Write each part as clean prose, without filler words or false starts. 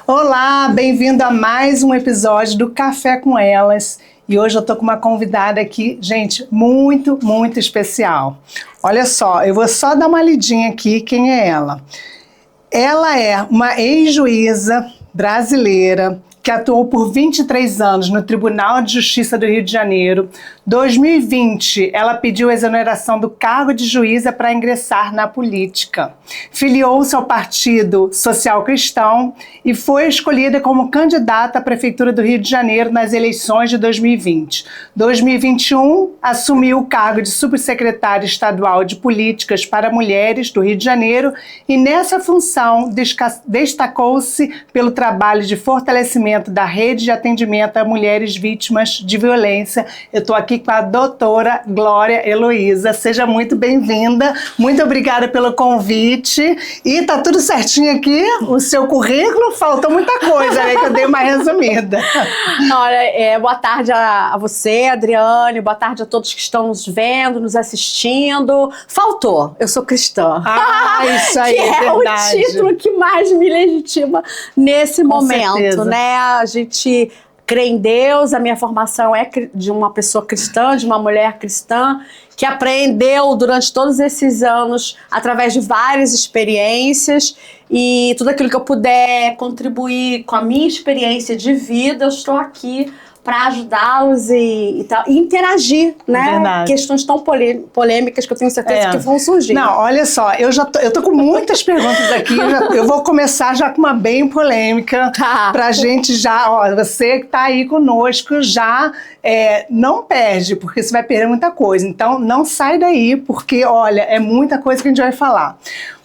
Olá, bem-vindo a mais um episódio do Café com Elas. E hoje eu tô com uma convidada aqui, gente, muito especial. Olha só, eu vou só dar uma lidinha aqui, quem é ela? Ela é uma ex-juíza brasileira que atuou por 23 anos no Tribunal de Justiça do Rio de Janeiro. 2020, ela pediu exoneração do cargo de juíza para ingressar na política. Filiou-se ao Partido Social Cristão e foi escolhida como candidata à Prefeitura do Rio de Janeiro nas eleições de 2020. 2021, assumiu o cargo de subsecretária estadual de Políticas para Mulheres do Rio de Janeiro e nessa função destacou-se pelo trabalho de fortalecimento da rede de atendimento a mulheres vítimas de violência. Eu estou aqui com a doutora Glória Heloísa. Seja muito bem-vinda. Muito obrigada pelo convite. E tá tudo certinho aqui? O seu currículo? Faltou muita coisa, né? Que eu dei uma resumida. Olha, boa tarde a você, Adriane. Boa tarde a todos que estão nos vendo, nos assistindo. Faltou. Eu sou cristã. Isso aí, que é verdade. o título que mais me legitima nesse momento, certeza. né? A gente crê em Deus, a minha formação é de uma pessoa cristã, de uma mulher cristã, que aprendeu durante todos esses anos, através de várias experiências, e tudo aquilo que eu puder contribuir com a minha experiência de vida, eu estou aqui para ajudá-los e interagir, né? Verdade. Questões tão polêmicas que eu tenho certeza que vão surgir. Não, olha só, eu tô com muitas perguntas aqui, eu vou começar já com uma bem polêmica, pra gente já, ó, você que tá aí conosco já não perde, porque você vai perder muita coisa, então não sai daí, porque olha, é muita coisa que a gente vai falar.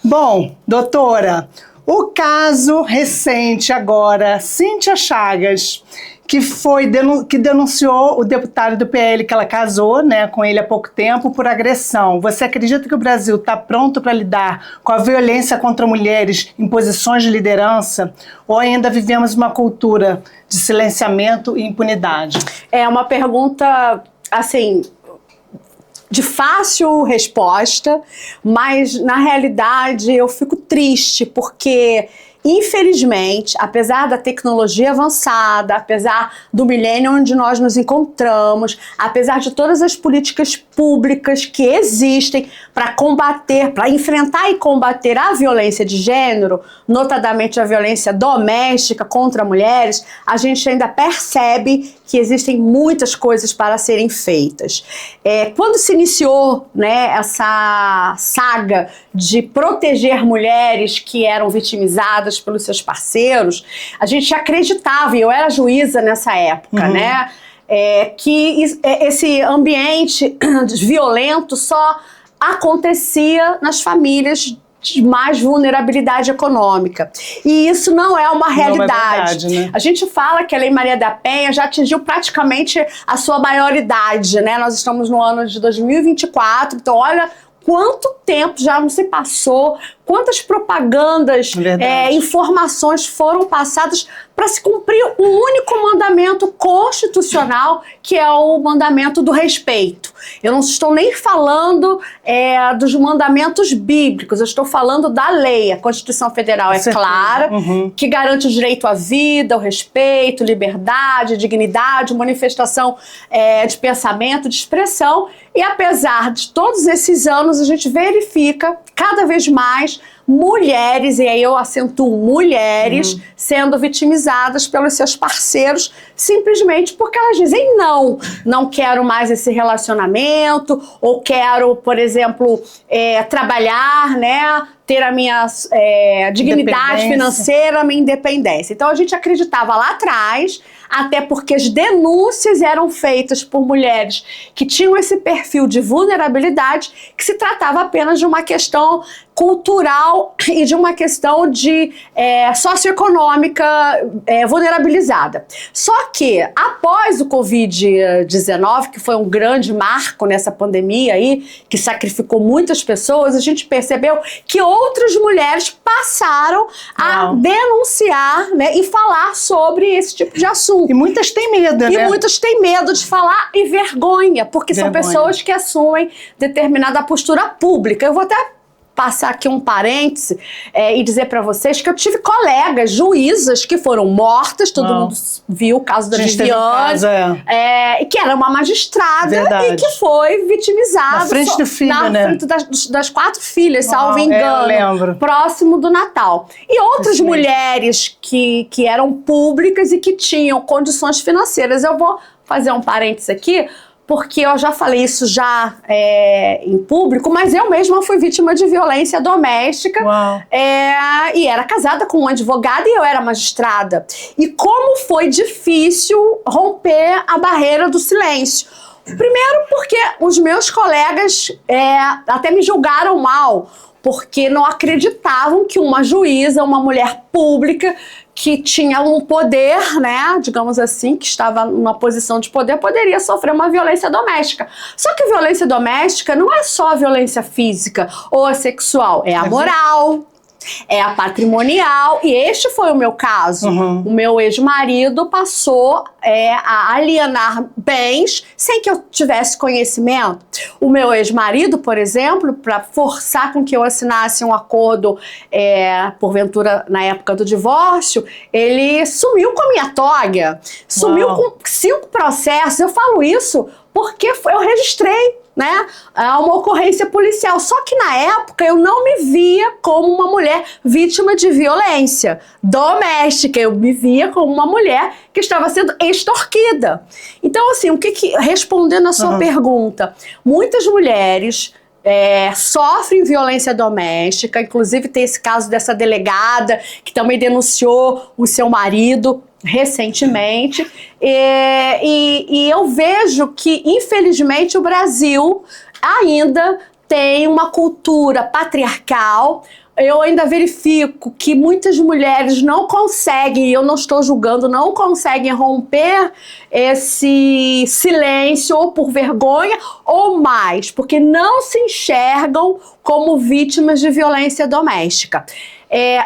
Bom, doutora, o caso recente agora, Cíntia Chagas, que denunciou o deputado do PL que ela casou, né, com ele há pouco tempo por agressão. Você acredita que o Brasil está pronto para lidar com a violência contra mulheres em posições de liderança? Ou ainda vivemos uma cultura de silenciamento e impunidade? É uma pergunta, assim, de fácil resposta, mas na realidade eu fico triste porque, infelizmente, apesar da tecnologia avançada, apesar do milênio onde nós nos encontramos, apesar de todas as políticas públicas que existem para combater, para enfrentar e combater a violência de gênero, notadamente a violência doméstica contra mulheres, a gente ainda percebe que existem muitas coisas para serem feitas. Quando se iniciou, né, essa saga de proteger mulheres que eram vitimizadas pelos seus parceiros, a gente acreditava, e eu era juíza nessa época, né, que esse ambiente violento só acontecia nas famílias de mais vulnerabilidade econômica. E isso não é uma realidade. Não é verdade, né? A gente fala que a Lei Maria da Penha já atingiu praticamente a sua maioridade, né? Nós estamos no ano de 2024, então olha quanto tempo já não se passou, quantas propagandas, informações foram passadas para se cumprir um único mandamento constitucional, que é o mandamento do respeito. Eu não estou nem falando dos mandamentos bíblicos, eu estou falando da lei. A Constituição Federal é clara, que garante o direito à vida, o respeito, liberdade, dignidade, manifestação de pensamento, de expressão. E apesar de todos esses anos, a gente verifica cada vez mais mulheres, e aí eu acentuo mulheres, sendo vitimizadas pelos seus parceiros, simplesmente porque elas dizem não quero mais esse relacionamento, ou quero, por exemplo, trabalhar, né, ter a minha dignidade financeira, a minha independência. Então a gente acreditava lá atrás, até porque as denúncias eram feitas por mulheres que tinham esse perfil de vulnerabilidade, que se tratava apenas de uma questão cultural e de uma questão de socioeconômica vulnerabilizada. Só que, após o Covid-19, que foi um grande marco nessa pandemia aí, que sacrificou muitas pessoas, a gente percebeu que outras mulheres passaram a denunciar, né, e falar sobre esse tipo de assunto. E muitas têm medo, né? E muitas têm medo de falar e vergonha, porque são pessoas que assumem determinada postura pública. Eu vou até passar aqui um parêntese e dizer para vocês que eu tive colegas, juízas, que foram mortas, todo mundo viu o caso da Viviane, e que era uma magistrada e que foi vitimizada. Na frente do filho, na frente das 4 filhas, salvo engano, próximo do Natal. E outras mulheres que eram públicas e que tinham condições financeiras. Eu vou fazer um parênteses aqui, porque eu já falei isso já em público, mas eu mesma fui vítima de violência doméstica e era casada com um advogado e eu era magistrada. E como foi difícil romper a barreira do silêncio. Primeiro porque os meus colegas até me julgaram mal, porque não acreditavam que uma juíza, uma mulher pública, que tinha um poder, né, digamos assim, que estava numa posição de poder, poderia sofrer uma violência doméstica. Só que violência doméstica não é só a violência física ou a sexual, é a moral, é a patrimonial, e este foi o meu caso. O meu ex-marido passou a alienar bens sem que eu tivesse conhecimento. O meu ex-marido, por exemplo, para forçar com que eu assinasse um acordo, porventura na época do divórcio, ele sumiu com a minha toga, sumiu com 5 processos. Eu falo isso porque eu registrei, né, uma ocorrência policial. Só que na época eu não me via como uma mulher vítima de violência doméstica, eu me via como uma mulher que estava sendo extorquida. Então, assim, respondendo a sua pergunta, muitas mulheres sofrem violência doméstica, inclusive tem esse caso dessa delegada que também denunciou o seu marido recentemente, e eu vejo que, infelizmente, o Brasil ainda tem uma cultura patriarcal. Eu ainda verifico que muitas mulheres não conseguem, e eu não estou julgando, não conseguem romper esse silêncio, ou por vergonha, ou mais, porque não se enxergam como vítimas de violência doméstica.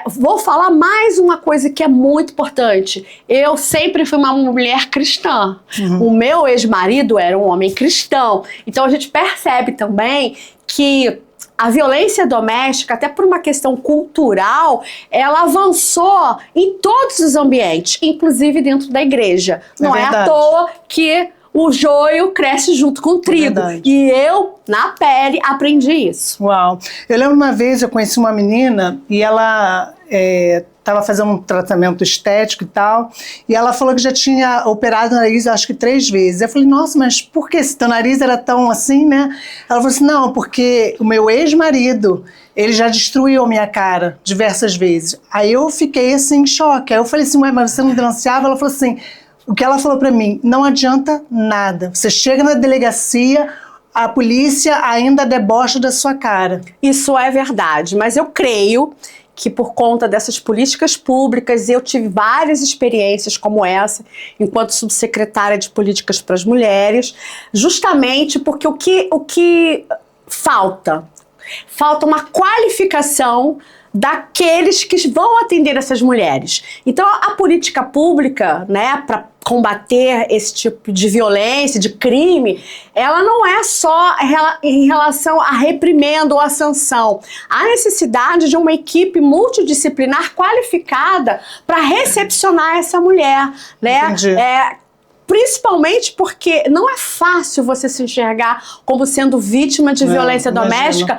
Vou falar mais uma coisa que é muito importante. Eu sempre fui uma mulher cristã. O meu ex-marido era um homem cristão. Então a gente percebe também que a violência doméstica, até por uma questão cultural, ela avançou em todos os ambientes, inclusive dentro da igreja. Não é à toa que o joio cresce junto com o trigo. E eu, na pele, aprendi isso. Uau! Eu lembro uma vez, eu conheci uma menina e ela estava fazendo um tratamento estético e tal, e ela falou que já tinha operado o nariz, acho que 3 vezes. Eu falei, nossa, mas por que esse teu nariz era tão assim, né? Ela falou assim, não, porque o meu ex-marido, ele já destruiu a minha cara diversas vezes. Aí eu fiquei assim, em choque. Aí eu falei assim, ué, mas você não denunciava? Ela falou assim, o que ela falou pra mim, não adianta nada. Você chega na delegacia, a polícia ainda debocha da sua cara. Isso é verdade, mas eu creio que por conta dessas políticas públicas, eu tive várias experiências como essa, enquanto subsecretária de políticas para as mulheres, justamente porque o que falta uma qualificação daqueles que vão atender essas mulheres. Então, a política pública, né, para combater esse tipo de violência, de crime, ela não é só em relação à reprimenda ou à sanção. Há necessidade de uma equipe multidisciplinar qualificada para recepcionar essa mulher, né? Entendi. Principalmente porque não é fácil você se enxergar como sendo vítima de violência doméstica,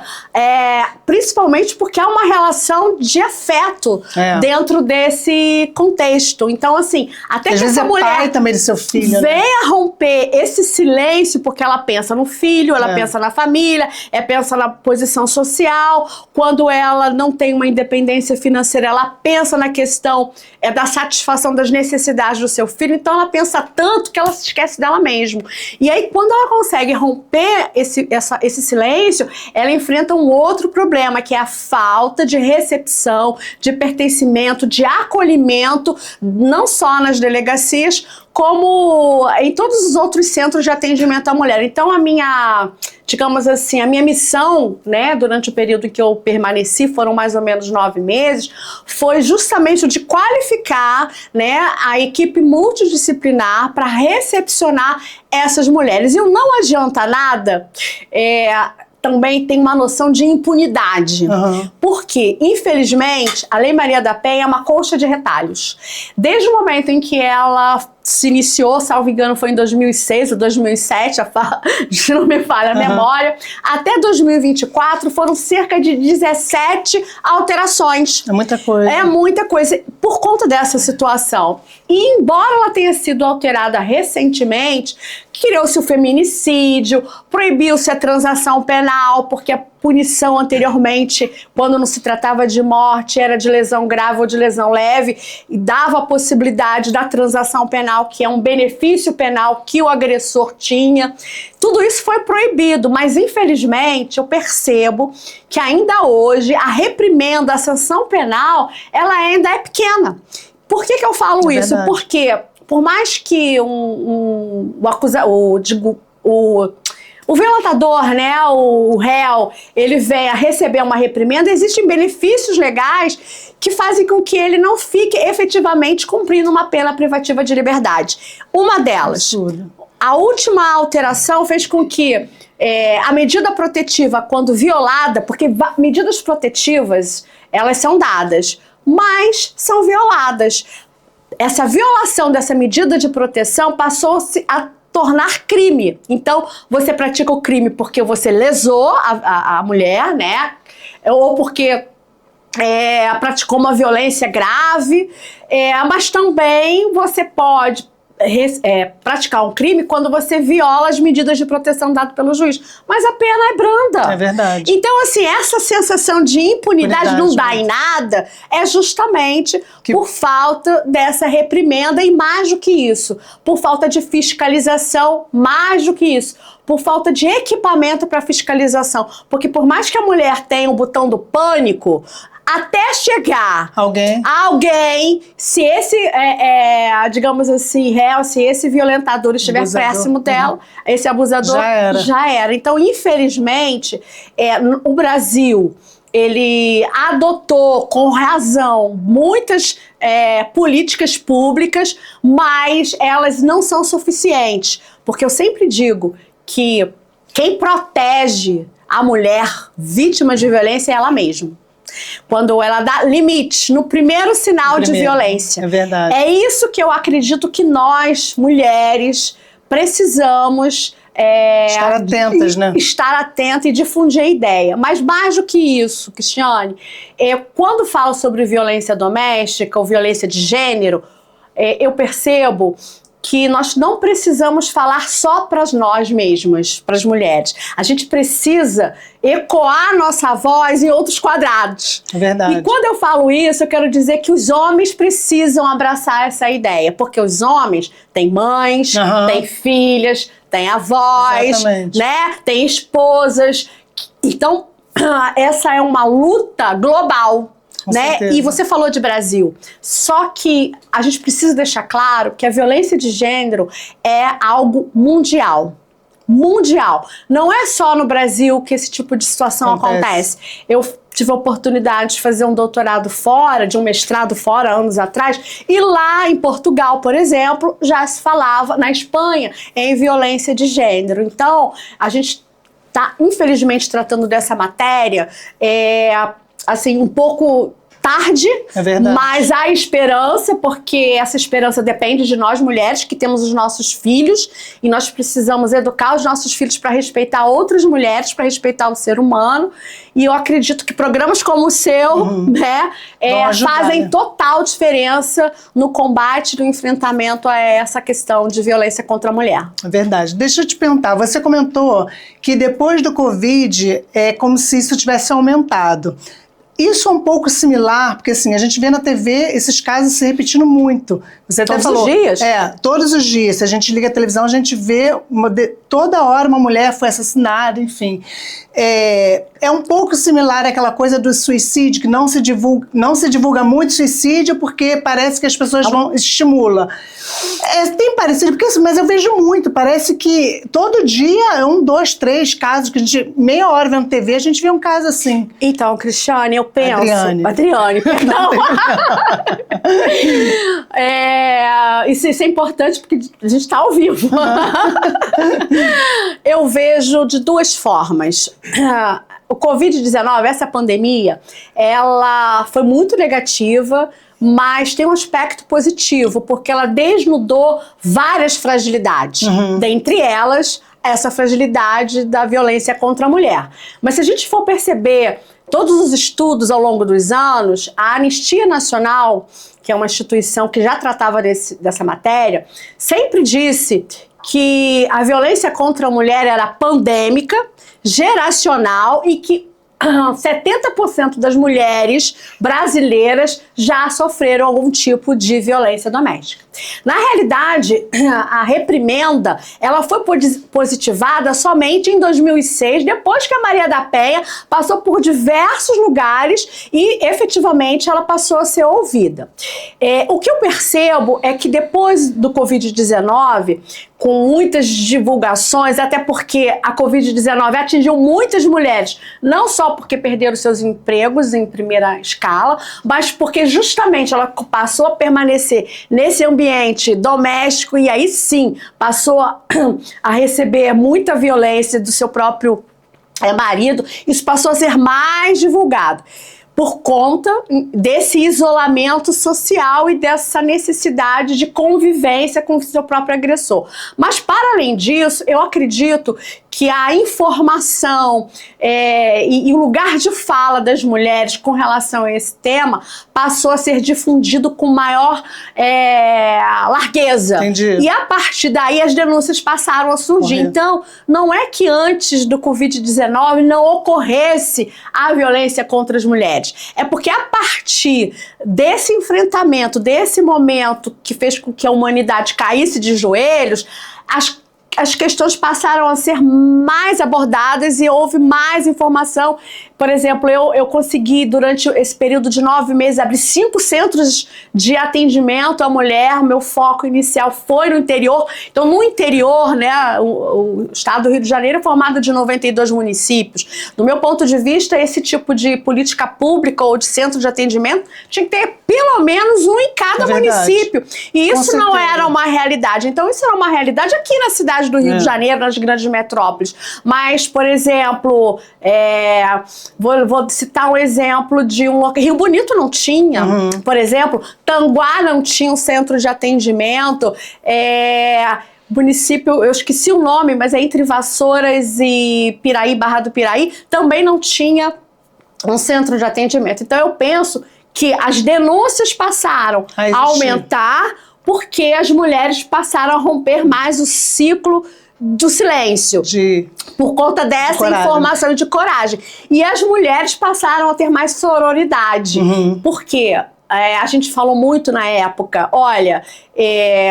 principalmente porque há uma relação de afeto dentro desse contexto. Então, assim, até às que vezes essa mulher pai também do seu filho, venha romper esse silêncio, porque ela pensa no filho, ela pensa na família, pensa na posição social. Quando ela não tem uma independência financeira, ela pensa na questão da satisfação das necessidades do seu filho. Então, ela pensa tanto que ela se esquece dela mesma. E aí, quando ela consegue romper esse silêncio, ela enfrenta um outro problema, que é a falta de recepção, de pertencimento, de acolhimento, não só nas delegacias, como em todos os outros centros de atendimento à mulher. Então, digamos assim, a minha missão, né, durante o período em que eu permaneci, foram mais ou menos 9 meses, foi justamente o de qualificar, né, a equipe multidisciplinar para recepcionar essas mulheres. E não adianta nada, também tem uma noção de impunidade. Porque, infelizmente, a Lei Maria da Penha é uma colcha de retalhos. Desde o momento em que ela se iniciou, salvo engano, foi em 2006 ou 2007, se não me falha a memória, até 2024 foram cerca de 17 alterações. É muita coisa. É muita coisa por conta dessa situação. E embora ela tenha sido alterada recentemente, criou-se o feminicídio, proibiu-se a transação penal, porque a punição anteriormente, quando não se tratava de morte, era de lesão grave ou de lesão leve, e dava a possibilidade da transação penal, que é um benefício penal que o agressor tinha. Tudo isso foi proibido, mas infelizmente eu percebo que ainda hoje a reprimenda, a sanção penal, ela ainda é pequena. Por que eu falo isso? Verdade. Porque por mais que o violentador, né, o réu, ele venha receber uma reprimenda, existem benefícios legais que fazem com que ele não fique efetivamente cumprindo uma pena privativa de liberdade. Uma delas, a última alteração fez com que a medida protetiva, quando violada, porque medidas protetivas, elas são dadas, mas são violadas. Essa violação dessa medida de proteção passou-se a tornar crime. Então, você pratica o crime porque você lesou a mulher, né? Ou porque praticou uma violência grave, mas também você pode praticar um crime quando você viola as medidas de proteção dadas pelo juiz. Mas a pena é branda. É verdade. Então, assim, essa sensação de impunidade não dá em nada é justamente por falta dessa reprimenda e mais do que isso, por falta de fiscalização, mais do que isso, por falta de equipamento para fiscalização. Porque por mais que a mulher tenha o botão do pânico, até chegar alguém, se esse, digamos assim, réu, se esse violentador estiver próximo dela, esse abusador, já era. Então, infelizmente, o Brasil, ele adotou, com razão, muitas políticas públicas, mas elas não são suficientes. Porque eu sempre digo que quem protege a mulher vítima de violência é ela mesma. Quando ela dá limite no primeiro sinal de violência. É verdade. É isso que eu acredito que nós, mulheres, precisamos estar atentas, né? Estar atenta e difundir a ideia. Mas mais do que isso, Cristiane, quando falo sobre violência doméstica ou violência de gênero, eu percebo que nós não precisamos falar só para nós mesmas, para as mulheres. A gente precisa ecoar nossa voz em outros quadrados. É verdade. E quando eu falo isso, eu quero dizer que os homens precisam abraçar essa ideia, porque os homens têm mães, têm filhas, têm avós, né? Têm esposas. Então, essa é uma luta global. Né? E você falou de Brasil, só que a gente precisa deixar claro que a violência de gênero é algo mundial. Mundial. Não é só no Brasil que esse tipo de situação acontece. Eu tive a oportunidade de fazer um doutorado fora, de um mestrado fora, anos atrás, e lá em Portugal, por exemplo, já se falava, na Espanha, em violência de gênero. Então, a gente está, infelizmente, tratando dessa matéria, assim, um pouco tarde, mas há esperança, porque essa esperança depende de nós mulheres que temos os nossos filhos e nós precisamos educar os nossos filhos para respeitar outras mulheres, para respeitar o ser humano. E eu acredito que programas como o seu, né, fazem total diferença no combate, no enfrentamento a essa questão de violência contra a mulher. É verdade. Deixa eu te perguntar, você comentou que depois do Covid é como se isso tivesse aumentado. Isso é um pouco similar, porque assim, a gente vê na TV esses casos se repetindo muito. Você até falou, todos os dias? Todos os dias. Se a gente liga a televisão, a gente vê toda hora uma mulher foi assassinada, enfim. É um pouco similar àquela coisa do suicídio, que não se divulga muito suicídio, porque parece que as pessoas estimulam. Tem parecido, porque, mas eu vejo muito, parece que todo dia, 1, 2, 3 casos, que a gente, meia hora vendo TV, a gente vê um caso assim. Então, Cristiane, eu penso... Adriane, perdão. Isso é importante porque a gente está ao vivo. Eu vejo de duas formas. O Covid-19, essa pandemia, ela foi muito negativa, mas tem um aspecto positivo, porque ela desnudou várias fragilidades. Dentre elas, essa fragilidade da violência contra a mulher. Mas se a gente for perceber todos os estudos ao longo dos anos, a Anistia Nacional, que é uma instituição que já tratava dessa matéria, sempre disse que a violência contra a mulher era pandêmica, geracional e que 70% das mulheres brasileiras já sofreram algum tipo de violência doméstica. Na realidade, a reprimenda, ela foi positivada somente em 2006, depois que a Maria da Penha passou por diversos lugares e, efetivamente, ela passou a ser ouvida. O que eu percebo é que depois do Covid-19, com muitas divulgações, até porque a Covid-19 atingiu muitas mulheres, não só porque perderam seus empregos em primeira escala, mas porque justamente ela passou a permanecer nesse ambiente doméstico e aí sim passou a receber muita violência do seu próprio marido. Isso passou a ser mais divulgado por conta desse isolamento social e dessa necessidade de convivência com o seu próprio agressor. Mas, para além disso, eu acredito que a informação e o lugar de fala das mulheres com relação a esse tema passou a ser difundido com maior largueza. Entendi. E a partir daí as denúncias passaram a surgir. Então, não é que antes do Covid-19 não ocorresse a violência contra as mulheres. É porque a partir desse enfrentamento, desse momento que fez com que a humanidade caísse de joelhos, as questões passaram a ser mais abordadas e houve mais informação. Por exemplo, eu consegui, durante esse período de 9 meses, abrir 5 centros de atendimento à mulher. Meu foco inicial foi no interior. Então, no interior, né, o estado do Rio de Janeiro é formado de 92 municípios. Do meu ponto de vista, esse tipo de política pública ou de centro de atendimento tinha que ter pelo menos um em cada município. E isso não era uma realidade. Então, isso era uma realidade aqui na cidade do Rio de Janeiro, nas grandes metrópoles. Mas, por exemplo, vou citar um exemplo de um local. Rio Bonito não tinha, por exemplo. Tanguá não tinha um centro de atendimento. Município, eu esqueci o nome, mas é entre Vassouras e Piraí, Barra do Piraí, também não tinha um centro de atendimento. Então, eu penso que as denúncias passaram a aumentar porque as mulheres passaram a romper mais o ciclo do silêncio, por conta dessa informação de coragem. E as mulheres passaram a ter mais sororidade. Por quê? A gente falou muito na época, olha,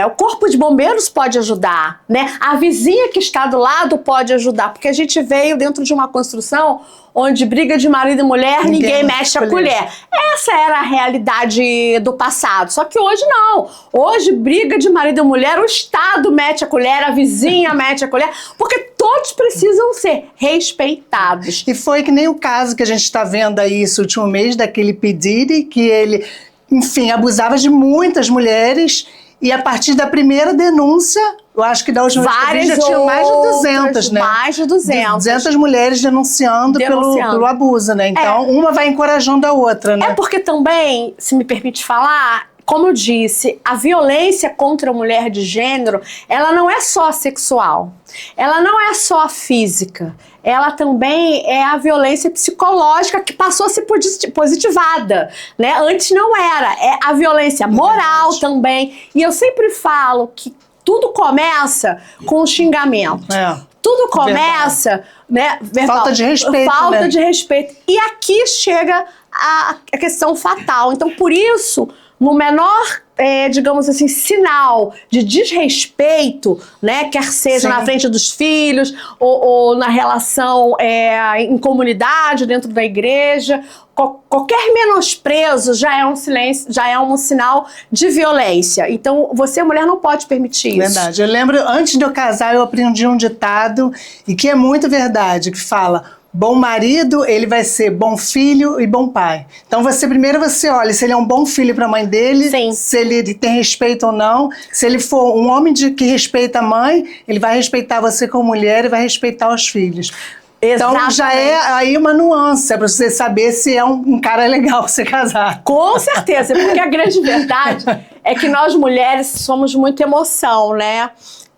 o corpo de bombeiros pode ajudar, né? A vizinha que está do lado pode ajudar, porque a gente veio dentro de uma construção onde briga de marido e mulher, ninguém mexe a colher. Essa era a realidade do passado, só que hoje não. Hoje, briga de marido e mulher, o Estado mete a colher, a vizinha mete a colher, porque todos precisam ser respeitados. E foi que nem o caso que a gente está vendo aí esse último mês, daquele P. Diddy, que ele, enfim, abusava de muitas mulheres. E a partir da primeira denúncia, eu acho que da última vez já tinha mais de 200, né? Mais de 200. 200 mulheres denunciando. Pelo abuso, né? Então, uma vai encorajando a outra, né? É porque também, se me permite falar, como eu disse, a violência contra a mulher de gênero, ela não é só sexual, ela não é só física, ela também é a violência psicológica que passou a ser positivada, né? Antes não era, é a violência moral também. E eu sempre falo que tudo começa com o xingamento. Tudo começa, né, verbal. Falta de respeito, Falta de respeito. E aqui chega a questão fatal. Então, por isso, no menor, digamos assim, sinal de desrespeito, né, quer seja na frente dos filhos ou na relação em comunidade, dentro da igreja, qualquer menosprezo já é um silêncio, já é um sinal de violência. Então, você, mulher, não pode permitir isso. Verdade. Eu lembro, antes de eu casar, eu aprendi um ditado, e que é muito verdade, que fala: bom marido, ele vai ser bom filho e bom pai. Então primeiro você olha se ele é um bom filho para a mãe dele, Sim. se ele tem respeito ou não. Se ele for um homem que respeita a mãe, ele vai respeitar você como mulher e vai respeitar os filhos. Então já é aí uma nuance para você saber se é um cara legal você casar. Com certeza, porque a grande verdade é que nós mulheres somos muito emoção, né?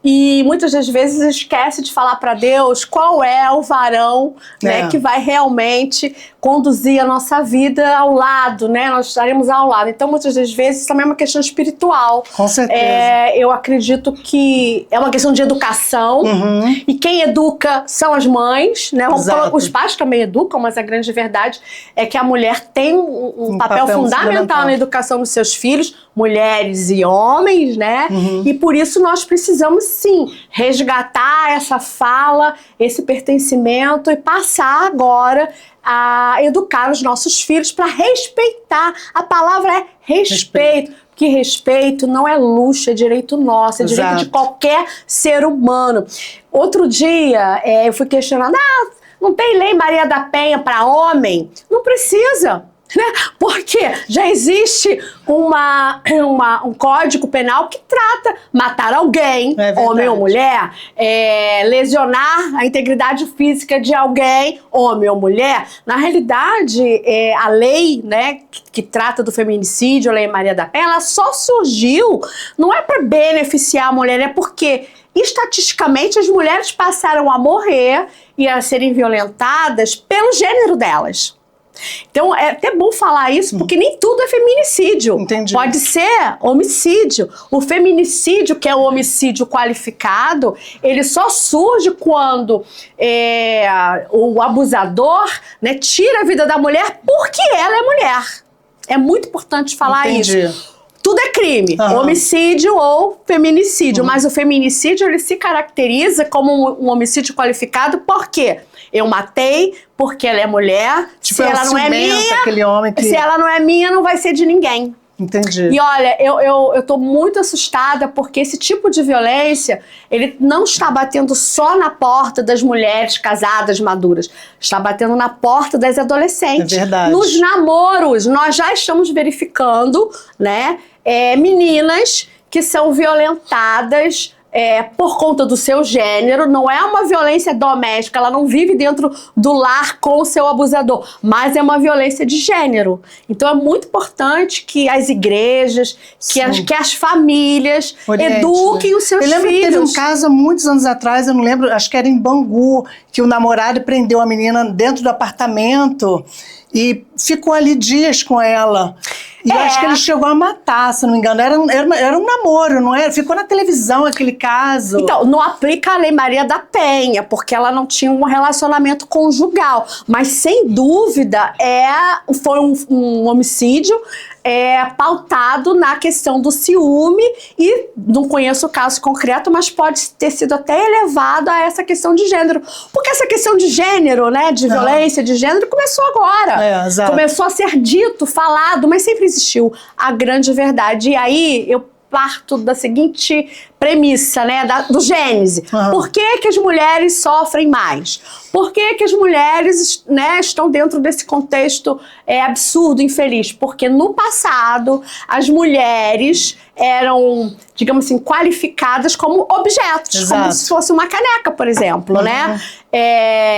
E muitas das vezes esquece de falar para Deus qual é o varão, né, que vai realmente conduzir a nossa vida ao lado, né? Nós estaremos ao lado. Então, muitas das vezes, também é uma questão espiritual. Com certeza. Eu acredito que é uma questão de educação. E quem educa são as mães, né? Os pais também educam, mas a grande verdade é que a mulher tem um papel fundamental na educação dos seus filhos, mulheres e homens, né? E por isso nós precisamos, sim, resgatar essa fala, esse pertencimento e passar agora a educar os nossos filhos para respeitar. A palavra é respeito. Porque respeito não é luxo, é direito nosso, é direito de qualquer ser humano. Outro dia eu fui questionada, não tem lei Maria da Penha para homem? Não precisa. Né? Porque já existe um código penal que trata matar alguém, homem ou mulher, lesionar a integridade física de alguém, homem ou mulher. Na realidade, a lei, né, que trata do feminicídio, a Lei Maria da Penha, ela só surgiu, não é para beneficiar a mulher, é porque estatisticamente as mulheres passaram a morrer e a serem violentadas pelo gênero delas. Então é até bom falar isso, porque nem tudo é feminicídio. Entendi. Pode ser homicídio. O feminicídio, que é o homicídio qualificado, ele só surge quando o abusador, né, tira a vida da mulher porque ela é mulher. É muito importante falar isso. Tudo é crime, homicídio ou feminicídio, mas o feminicídio ele se caracteriza como um homicídio qualificado porque eu matei porque ela é mulher, tipo, se ela não é minha, aquele homem que... se ela não é minha, não vai ser de ninguém. Entendi. E olha, eu tô muito assustada porque esse tipo de violência, ele não está batendo só na porta das mulheres casadas, maduras. Está batendo na porta das adolescentes. É verdade. Nos namoros, nós já estamos verificando, né, meninas que são violentadas por conta do seu gênero. Não é uma violência doméstica, ela não vive dentro do lar com o seu abusador, mas é uma violência de gênero. Então é muito importante que as igrejas, que as famílias eduquem os seus filhos. Eu lembro que teve um caso há muitos anos atrás, eu não lembro, acho que era em Bangu, que o namorado prendeu a menina dentro do apartamento e ficou ali dias com ela. E eu acho que ele chegou a matar, se não me engano. Era um namoro, não era? Ficou na televisão aquele caso. Então, não aplica a Lei Maria da Penha, porque ela não tinha um relacionamento conjugal. Mas, sem dúvida, foi um homicídio pautado na questão do ciúme e não conheço o caso concreto, mas pode ter sido até elevado a essa questão de gênero. Porque essa questão de gênero, né, de violência de gênero, começou agora. Começou a ser dito, falado, mas sempre existiu a grande verdade. E aí, eu parto da seguinte premissa, né, do Gênese. Por que as mulheres sofrem mais? Por que as mulheres, né, estão dentro desse contexto absurdo, infeliz? Porque no passado as mulheres eram, digamos assim, qualificadas como objetos, como se fosse uma caneca, por exemplo, né?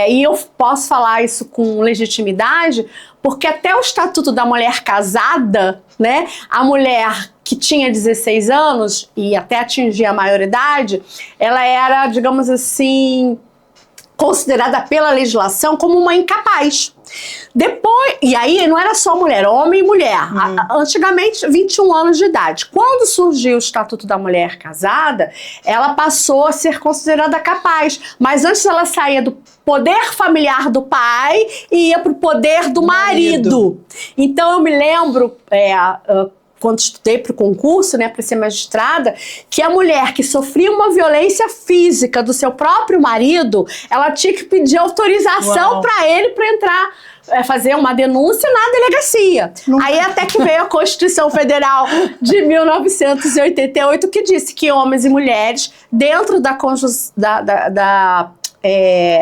E eu posso falar isso com legitimidade, porque até o Estatuto da Mulher Casada, né, a mulher que tinha 16 anos e até atingir a maioridade, ela era, digamos assim, considerada pela legislação como uma incapaz. Depois, e aí não era só mulher, homem e mulher. Antigamente, 21 anos de idade. Quando surgiu o Estatuto da Mulher Casada, ela passou a ser considerada capaz. Mas antes ela saía do poder familiar do pai e ia para o poder do marido. Então eu me lembro, quando estudei para o concurso, né, para ser magistrada, que a mulher que sofria uma violência física do seu próprio marido, ela tinha que pedir autorização para ele para entrar, fazer uma denúncia na delegacia. Aí até que veio a Constituição Federal de 1988, que disse que homens e mulheres, dentro da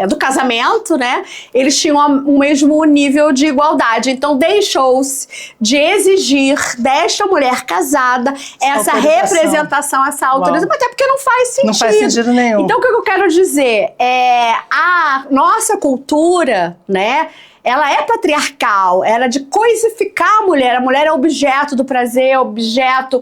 do casamento, né, eles tinham o mesmo nível de igualdade. Então, deixou-se de exigir desta mulher casada essa representação, essa autorização, até porque não faz sentido. Não faz sentido nenhum. Então, o que eu quero dizer? A nossa cultura, né, ela é patriarcal, ela é de coisificar a mulher é objeto do prazer, objeto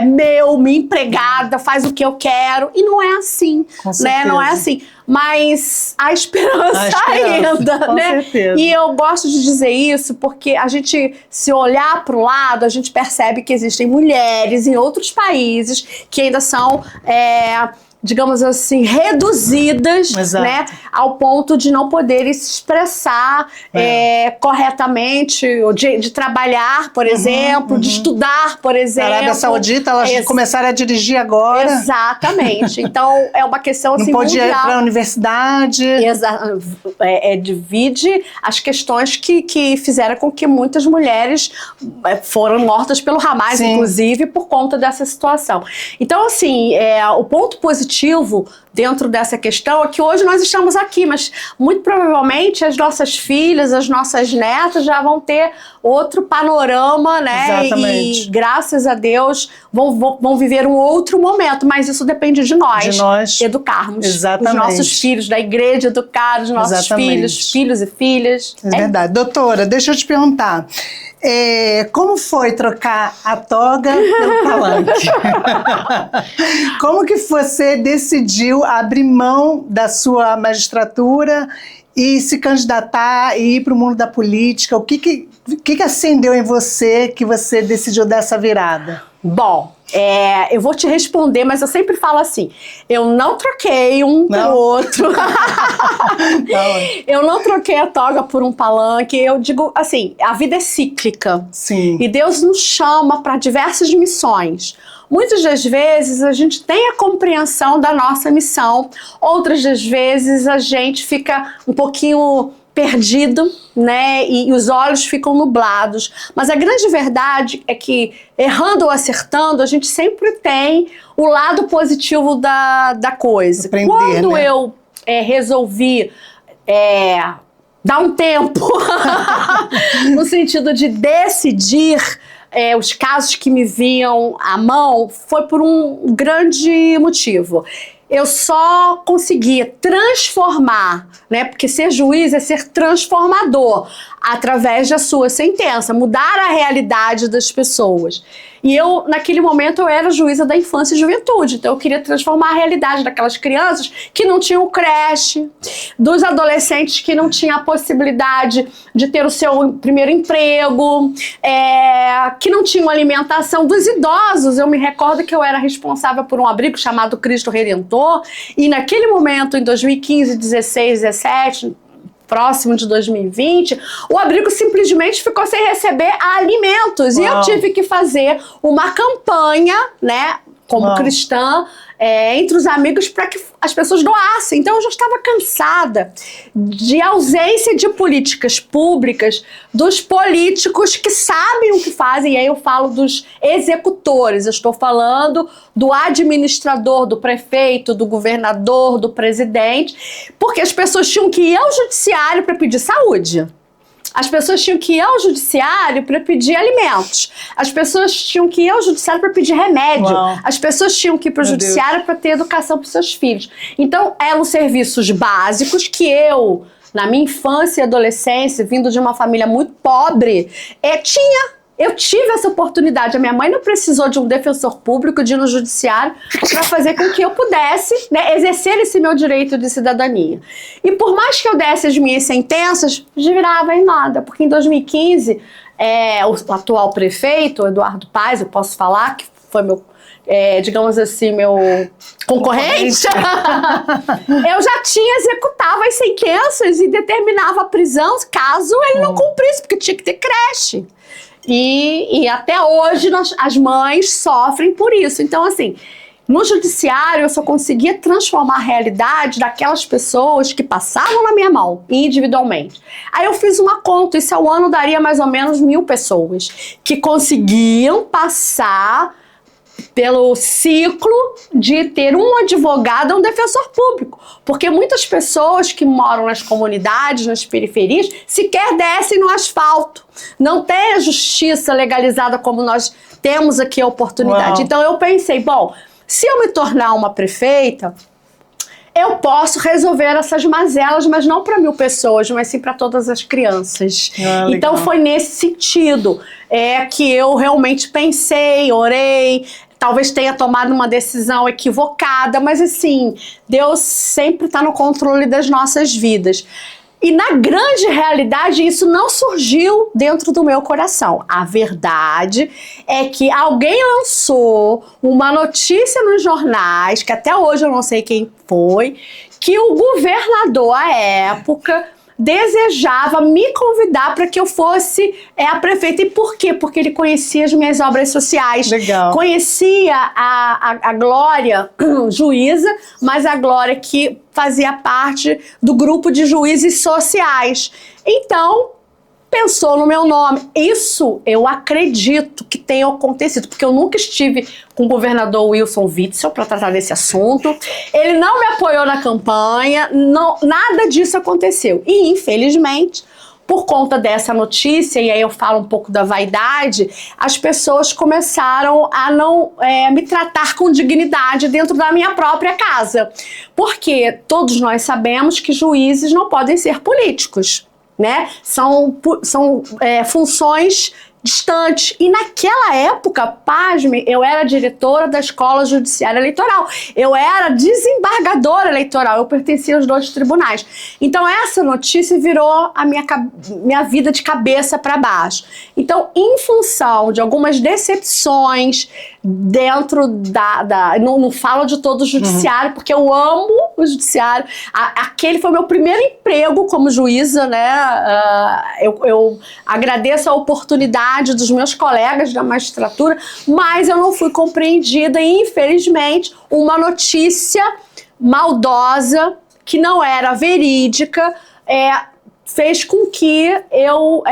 minha empregada, faz o que eu quero, e não é assim, né? Não é assim, mas há esperança ainda, com né? certeza. E eu gosto de dizer isso porque a gente, se olhar para o lado, a gente percebe que existem mulheres em outros países que ainda são digamos assim, reduzidas, né, ao ponto de não poderem se expressar corretamente, ou de trabalhar, por exemplo, de estudar, por exemplo. Na Arábia Saudita, elas começaram a dirigir agora. Exatamente. Então, é uma questão assim, não podia mundial. Ir para a universidade. Divide as questões que fizeram com que muitas mulheres foram mortas pelo Hamas, inclusive, por conta dessa situação. Então, assim, o ponto positivo dentro dessa questão é que hoje nós estamos aqui, mas muito provavelmente as nossas filhas, as nossas netas já vão ter outro panorama, né? Exatamente. E graças a Deus vão viver um outro momento, mas isso depende de nós educarmos os nossos filhos, da igreja educar os nossos filhos e filhas. É verdade. Doutora, deixa eu te perguntar. Como foi trocar a toga pelo palanque? Como que você decidiu abrir mão da sua magistratura e se candidatar e ir para o mundo da política? O que acendeu em você que você decidiu dar essa virada? Bom, eu vou te responder, mas eu sempre falo assim, eu não troquei pelo outro. Eu não troquei a toga por um palanque. Eu digo assim, a vida é cíclica. Sim. E Deus nos chama para diversas missões. Muitas das vezes a gente tem a compreensão da nossa missão, outras das vezes a gente fica um pouquinho perdido, né, e os olhos ficam nublados. Mas a grande verdade é que, errando ou acertando, a gente sempre tem o lado positivo da coisa. Quando eu resolvi dar um tempo, no sentido de decidir os casos que me vinham à mão, foi por um grande motivo. Eu só conseguia transformar, né? Porque ser juiz é ser transformador através da sua sentença, mudar a realidade das pessoas. E eu, naquele momento, eu era juíza da infância e juventude, então eu queria transformar a realidade daquelas crianças que não tinham creche, dos adolescentes que não tinham a possibilidade de ter o seu primeiro emprego, que não tinham alimentação, dos idosos. Eu me recordo que eu era responsável por um abrigo chamado Cristo Redentor, e naquele momento, em 2015, 16, 17... próximo de 2020, o abrigo simplesmente ficou sem receber alimentos. Uau. E eu tive que fazer uma campanha, né, como cristã, entre os amigos para que as pessoas doassem. Então eu já estava cansada de ausência de políticas públicas dos políticos que sabem o que fazem. E aí eu falo dos executores, eu estou falando do administrador, do prefeito, do governador, do presidente, porque as pessoas tinham que ir ao judiciário para pedir saúde. As pessoas tinham que ir ao judiciário para pedir alimentos. As pessoas tinham que ir ao judiciário para pedir remédio. Uau. As pessoas tinham que ir para o judiciário para ter educação para os seus filhos. Então, eram serviços básicos que eu, na minha infância e adolescência, vindo de uma família muito pobre, eu tive essa oportunidade. A minha mãe não precisou de um defensor público, de ir no judiciário, para fazer com que eu pudesse, né, exercer esse meu direito de cidadania. E por mais que eu desse as minhas sentenças, girava em nada, porque em 2015, o atual prefeito, Eduardo Paes, eu posso falar, que foi meu, digamos assim, meu concorrente, eu já executava as sentenças e determinava a prisão caso ele não cumprisse, porque tinha que ter creche. E até hoje as mães sofrem por isso. Então, assim, no judiciário eu só conseguia transformar a realidade daquelas pessoas que passavam na minha mão, individualmente. Aí eu fiz uma conta, isso ao ano daria mais ou menos 1.000 pessoas que conseguiam passar pelo ciclo de ter um advogado ou um defensor público. Porque muitas pessoas que moram nas comunidades, nas periferias, sequer descem no asfalto. Não tem a justiça legalizada como nós temos aqui a oportunidade. Uau. Então eu pensei, bom, se eu me tornar uma prefeita, eu posso resolver essas mazelas, mas não para 1000 pessoas, mas sim para todas as crianças. Então foi nesse sentido que eu realmente pensei, orei, talvez tenha tomado uma decisão equivocada, mas assim, Deus sempre está no controle das nossas vidas. E na grande realidade, isso não surgiu dentro do meu coração. A verdade é que alguém lançou uma notícia nos jornais, que até hoje eu não sei quem foi, que o governador, à época, desejava me convidar para que eu fosse a prefeita. E por quê? Porque ele conhecia as minhas obras sociais. Legal. Conhecia a Glória, juíza, mas a Glória que fazia parte do grupo de juízes sociais. Então, pensou no meu nome. Isso eu acredito que tenha acontecido, porque eu nunca estive com o governador Wilson Witzel para tratar desse assunto. Ele não me apoiou na campanha, não, nada disso aconteceu. E, infelizmente, por conta dessa notícia, e aí eu falo um pouco da vaidade, as pessoas começaram a não me tratar com dignidade dentro da minha própria casa. Porque todos nós sabemos que juízes não podem ser políticos, né? São funções distantes. E naquela época, pasme, eu era diretora da Escola Judiciária Eleitoral. Eu era desembargadora eleitoral. Eu pertencia aos 2 tribunais. Então essa notícia virou a minha vida de cabeça para baixo. Então, em função de algumas decepções dentro não falo de todo o judiciário, porque eu amo o judiciário. Aquele foi o meu primeiro emprego como juíza, né? Eu agradeço a oportunidade dos meus colegas da magistratura, mas eu não fui compreendida e, infelizmente, uma notícia maldosa, que não era verídica, fez com que eu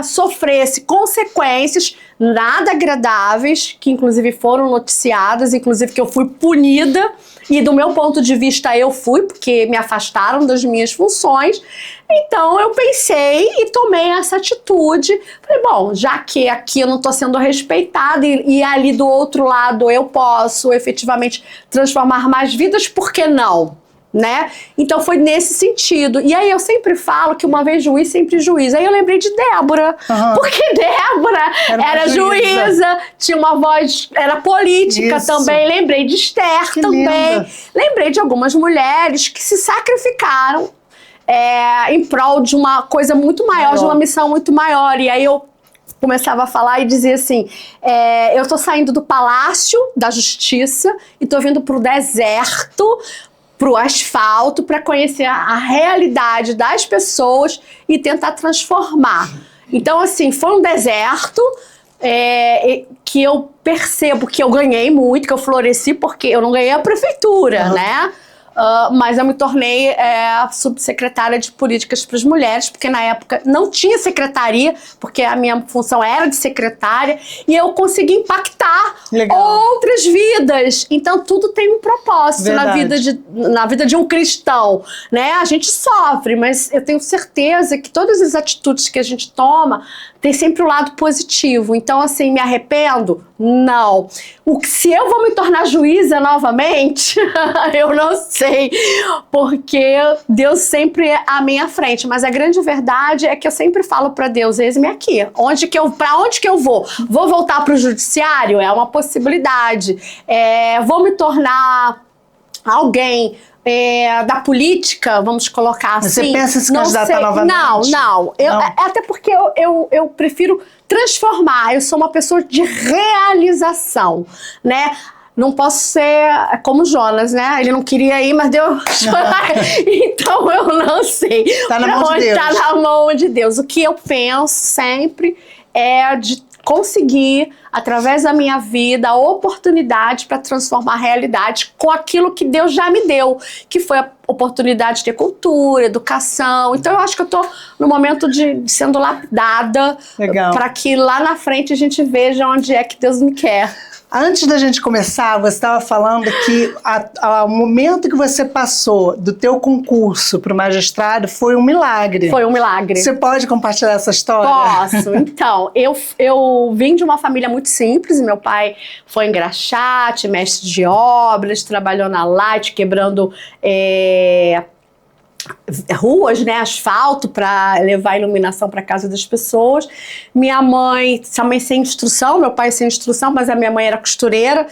sofresse consequências nada agradáveis, que inclusive foram noticiadas, inclusive que eu fui punida, e do meu ponto de vista eu fui, porque me afastaram das minhas funções. Então eu pensei e tomei essa atitude. Falei, bom, já que aqui eu não estou sendo respeitada e ali do outro lado eu posso efetivamente transformar mais vidas, por que não? Né? Então foi nesse sentido. E aí eu sempre falo que uma vez juiz, sempre juiz. Aí eu lembrei de Débora, porque Débora era juíza, tinha uma voz, era política também. Lembrei de Esther também. Linda. Lembrei de algumas mulheres que se sacrificaram em prol de uma coisa muito maior, de uma missão muito maior. E aí eu começava a falar e dizia assim, eu tô saindo do Palácio da Justiça e tô vindo pro deserto, pro asfalto, para conhecer a realidade das pessoas e tentar transformar. Então, assim, foi um deserto que eu percebo que eu ganhei muito, que eu floresci, porque eu não ganhei a prefeitura, né? Mas eu me tornei subsecretária de políticas para as mulheres, porque na época não tinha secretaria, porque a minha função era de secretária, e eu consegui impactar outras vidas. Então tudo tem um propósito na vida de um cristão, né? A gente sofre, mas eu tenho certeza que todas as atitudes que a gente toma tem sempre o lado positivo. Então, assim, me arrependo? Não. Se eu vou me tornar juíza novamente, eu não sei, porque Deus sempre é à minha frente. Mas a grande verdade é que eu sempre falo para Deus, eis-me aqui. Para onde que eu vou? Vou voltar para o judiciário? É uma possibilidade. Vou me tornar alguém da política, vamos colocar assim. Você pensa em se candidatar novamente? Não. Até porque eu prefiro transformar. Eu sou uma pessoa de realização, né? Não posso ser como Jonas, né? Ele não queria ir, mas deu. Então eu não sei. Tá na mão de Deus. Tá na mão de Deus. O que eu penso sempre é de conseguir, através da minha vida, a oportunidade para transformar a realidade com aquilo que Deus já me deu, que foi a oportunidade de ter cultura, educação. Então eu acho que eu estou no momento de sendo lapidada para que lá na frente a gente veja onde é que Deus me quer. Antes da gente começar, você estava falando que o momento que você passou do teu concurso para o magistrado foi um milagre. Foi um milagre. Você pode compartilhar essa história? Posso. Então, eu vim de uma família muito simples. Meu pai foi engraxate, mestre de obras, trabalhou na Light, quebrando ruas, né, asfalto para levar iluminação para casa das pessoas. Minha mãe também sem instrução, meu pai sem instrução, mas a minha mãe era costureira.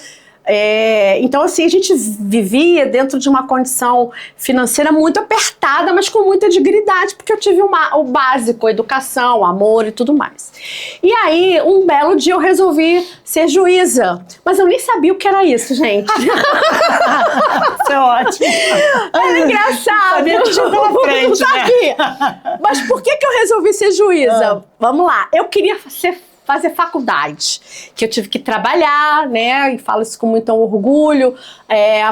Então, assim, a gente vivia dentro de uma condição financeira muito apertada, mas com muita dignidade, porque eu tive o básico, educação, amor e tudo mais. E aí, um belo dia eu resolvi ser juíza, mas eu nem sabia o que era isso, gente. Isso é ótimo. Era engraçado. Sabia que tinha pela frente, né? Mas por que eu resolvi ser juíza? Vamos lá, eu queria fazer faculdade, que eu tive que trabalhar, né, e falo isso com muito orgulho,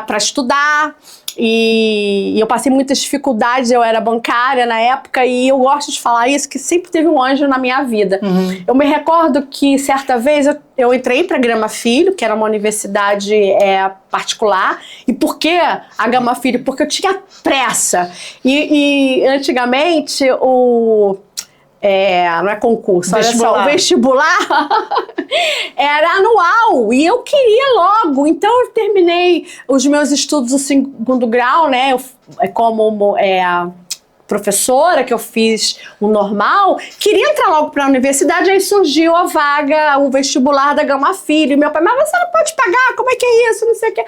para estudar, e eu passei muitas dificuldades. Eu era bancária na época, e eu gosto de falar isso, que sempre teve um anjo na minha vida. Eu me recordo que certa vez eu entrei para a Gama Filho, que era uma universidade particular. E por que a Gama Filho? Porque eu tinha pressa, e antigamente não é concurso, olha só, o vestibular era anual e eu queria logo. Então eu terminei os meus estudos do 2º grau, né? Como professora, que eu fiz o normal, queria entrar logo para a universidade. Aí surgiu a vaga, o vestibular da Gama Filho. E meu pai, mas você não pode pagar, como é que é isso? Não sei o quê.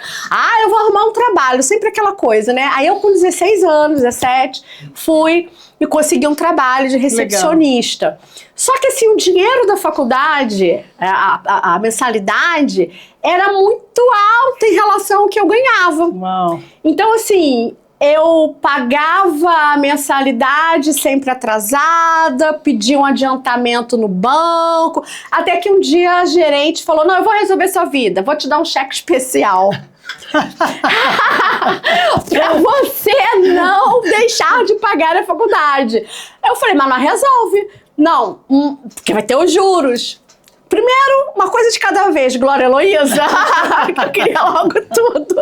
Eu vou arrumar um trabalho, sempre aquela coisa, né? Aí eu com 16 anos, 17, fui e consegui um trabalho de recepcionista. Legal. Só que assim, o dinheiro da faculdade, a mensalidade, era muito alta em relação ao que eu ganhava. Uau. Então assim, eu pagava a mensalidade sempre atrasada, pedia um adiantamento no banco, até que um dia a gerente falou, não, eu vou resolver sua vida, vou te dar um cheque especial. Pra você não deixar de pagar a faculdade. Eu falei, mas não resolve. Não, porque vai ter os juros. Primeiro, uma coisa de cada vez, Glória Heloísa, que eu queria logo tudo.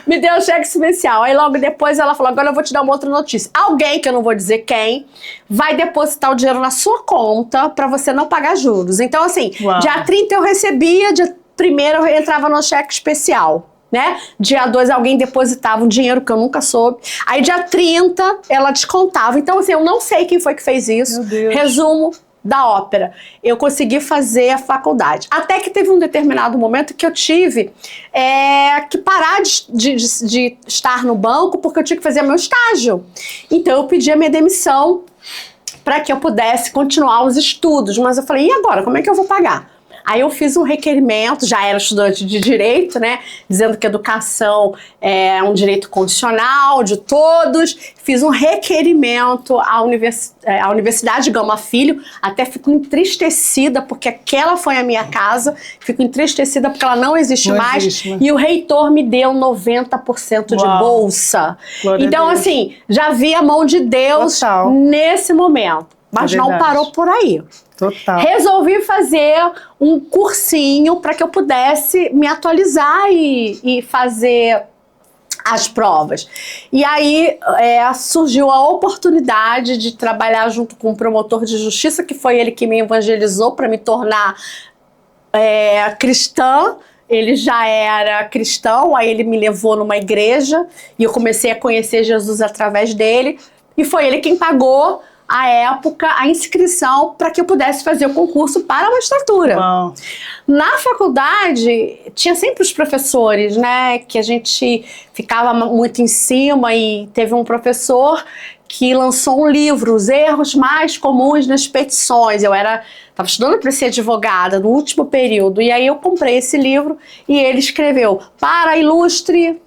Me deu um cheque especial. Aí logo depois ela falou, agora eu vou te dar uma outra notícia. Alguém, que eu não vou dizer quem, vai depositar o dinheiro na sua conta pra você não pagar juros. Então assim, uau, dia 30 eu recebia, dia 1º eu entrava no cheque especial, né? Dia 2 alguém depositava um dinheiro que eu nunca soube. Aí dia 30 ela descontava. Então assim, eu não sei quem foi que fez isso. Meu Deus. Resumo da ópera. Eu consegui fazer a faculdade. Até que teve um determinado momento que eu tive que parar de estar no banco, porque eu tinha que fazer meu estágio. Então eu pedi a minha demissão para que eu pudesse continuar os estudos. Mas eu falei, e agora? Como é que eu vou pagar? Aí eu fiz um requerimento, já era estudante de direito, né? Dizendo que educação é um direito constitucional de todos. Fiz um requerimento à Universidade Gama Filho. Até fico entristecida, porque aquela foi a minha casa. Fico entristecida porque ela não existe mais. E o reitor me deu 90% de bolsa. Glória então, assim, já vi a mão de Deus total nesse momento. Mas não parou por aí. Total. Resolvi fazer um cursinho para que eu pudesse me atualizar e fazer as provas. E aí surgiu a oportunidade de trabalhar junto com um promotor de justiça, que foi ele que me evangelizou para me tornar cristã. Ele já era cristão, aí ele me levou numa igreja e eu comecei a conhecer Jesus através dele. E foi ele quem pagou à época a inscrição para que eu pudesse fazer o concurso para a magistratura. Uau. Na faculdade tinha sempre os professores, né, que a gente ficava muito em cima, e teve um professor que lançou um livro, Os Erros Mais Comuns nas Petições. Eu estava estudando para ser advogada no último período, e aí eu comprei esse livro e ele escreveu para a ilustre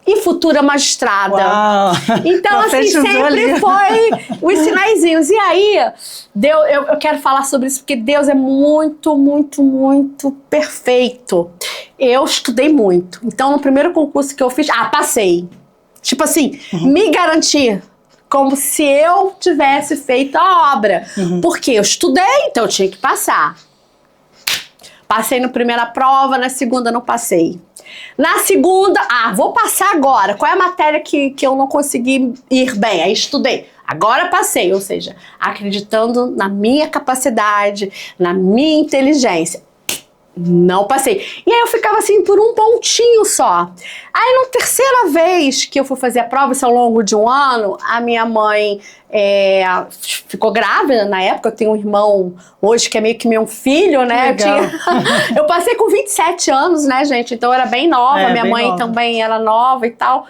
e futura magistrada. Uau. Então, assim, sempre foi os sinaizinhos. E aí, eu quero falar sobre isso, porque Deus é muito, muito, muito perfeito. Eu estudei muito. Então, no primeiro concurso que eu fiz, passei. Tipo assim, me garanti, como se eu tivesse feito a obra. Porque eu estudei, então eu tinha que passar. Passei na primeira prova, na segunda não passei. Na segunda, vou passar agora. Qual é a matéria que eu não consegui ir bem? Aí estudei. Agora passei, ou seja, acreditando na minha capacidade, na minha inteligência. Não passei. E aí eu ficava assim por um pontinho só. Aí na terceira vez que eu fui fazer a prova, isso ao longo de um ano, a minha mãe ficou grávida na época. Eu tenho um irmão hoje que é meio que meu filho, né? Eu passei com 27 anos, né, gente? Então eu era bem nova, minha mãe nova. Também era nova e tal.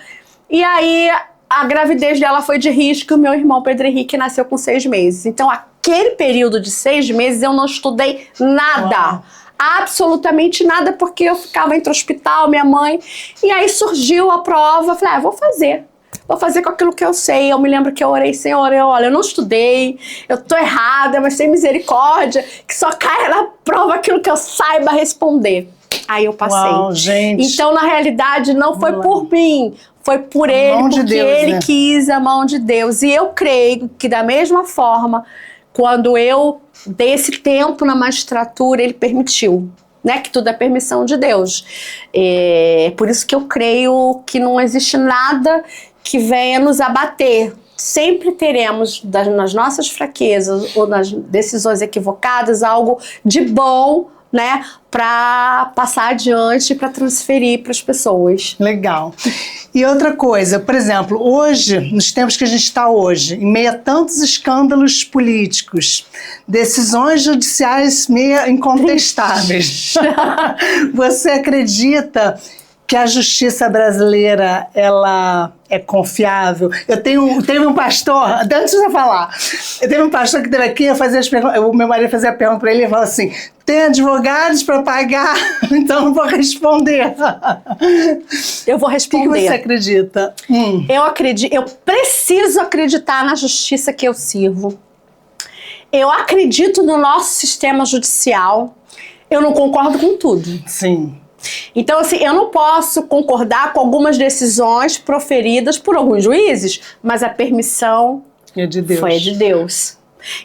E aí a gravidez dela foi de risco, meu irmão Pedro Henrique nasceu com 6 meses. Então aquele período de 6 meses eu não estudei nada. Uau. Absolutamente nada, porque eu ficava entre o hospital, minha mãe, e aí surgiu a prova, falei, vou fazer com aquilo que eu sei. Eu me lembro que eu orei, Senhor, olha, eu não estudei, eu tô errada, mas tem misericórdia, que só caia na prova aquilo que eu saiba responder. Aí eu passei. Uau, gente. Então, na realidade, não foi por mim, foi por ele, porque ele quis a mão de Deus. E eu creio que da mesma forma, quando eu dei esse tempo na magistratura, ele permitiu, né? Que tudo é permissão de Deus. Por isso que eu creio que não existe nada que venha nos abater. Sempre teremos, nas nossas fraquezas ou nas decisões equivocadas, algo de bom, né, para passar adiante, para transferir para as pessoas. Legal. E outra coisa, por exemplo, hoje, nos tempos que a gente está hoje, em meio a tantos escândalos políticos, decisões judiciais meio incontestáveis, você acredita que a justiça brasileira, ela é confiável? Teve um pastor, antes de você falar, teve um pastor que esteve aqui, o meu marido fazia a pergunta para ele e falou assim, tem advogados para pagar? Então eu vou responder. Eu vou responder. O que você acredita? Eu preciso acreditar na justiça que eu sirvo. Eu acredito no nosso sistema judicial. Eu não concordo com tudo. Sim. Então, assim, eu não posso concordar com algumas decisões proferidas por alguns juízes, mas a permissão foi de Deus.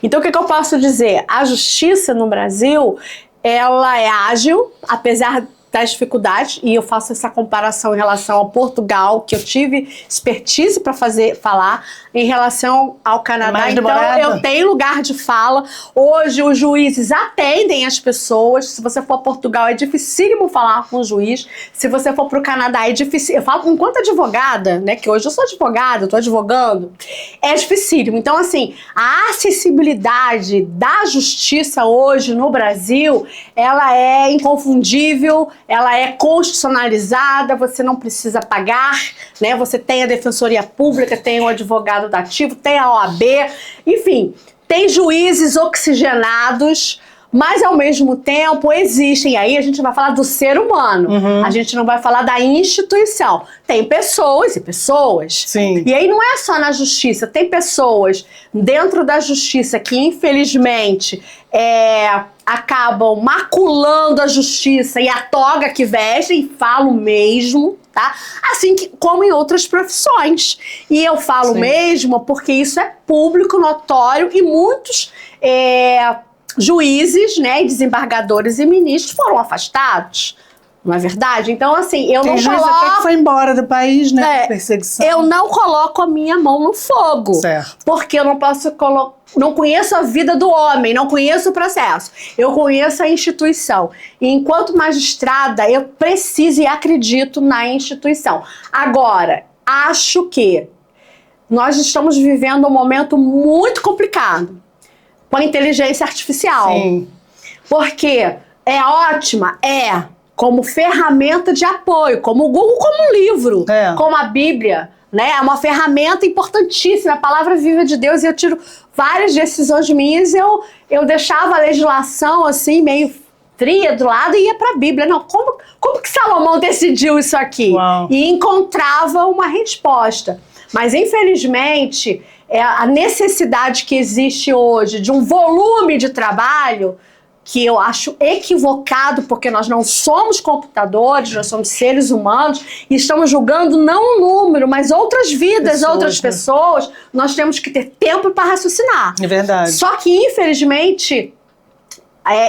Então, o que eu posso dizer? A justiça no Brasil, ela é ágil, apesar das dificuldades, e eu faço essa comparação em relação ao Portugal, que eu tive expertise para falar, em relação ao Canadá. Então, eu tenho lugar de fala. Hoje, os juízes atendem as pessoas. Se você for a Portugal, é dificílimo falar com o juiz. Se você for para o Canadá, é difícil. Eu falo enquanto advogada, né, que hoje eu sou advogada, eu tô advogando, é dificílimo. Então, assim, a acessibilidade da justiça hoje no Brasil, ela é inconfundível, ela é constitucionalizada, você não precisa pagar, né? Você tem a Defensoria Pública, tem o advogado dativo, tem a OAB, enfim, tem juízes oxigenados, mas ao mesmo tempo existem, e aí a gente vai falar do ser humano, a gente não vai falar da instituição. Tem pessoas e pessoas. Sim. E aí não é só na justiça, tem pessoas dentro da justiça que infelizmente acabam maculando a justiça e a toga que vestem, e falo mesmo, tá? Assim como em outras profissões. E eu falo mesmo porque isso é público, notório, e muitos juízes, né, e desembargadores e ministros foram afastados. Não é verdade? Então, assim, eu não coloco... até que foi embora do país, né, por perseguição. Eu não coloco a minha mão no fogo. Certo. Porque eu não posso não conheço a vida do homem, não conheço o processo. Eu conheço a instituição. E enquanto magistrada, eu preciso e acredito na instituição. Agora, acho que nós estamos vivendo um momento muito complicado com a inteligência artificial. Sim. Porque é ótima? Como ferramenta de apoio, como o Google, como um livro, como a Bíblia, né? É uma ferramenta importantíssima, a palavra viva de Deus, e eu tiro várias decisões minhas, eu deixava a legislação assim, meio fria do lado, e ia para a Bíblia. Não, como que Salomão decidiu isso aqui? Uau. E encontrava uma resposta. Mas, infelizmente, a necessidade que existe hoje de um volume de trabalho que eu acho equivocado, porque nós não somos computadores, nós somos seres humanos, e estamos julgando não um número, mas outras vidas, outras pessoas. Nós temos que ter tempo para raciocinar. É verdade. Só que, infelizmente,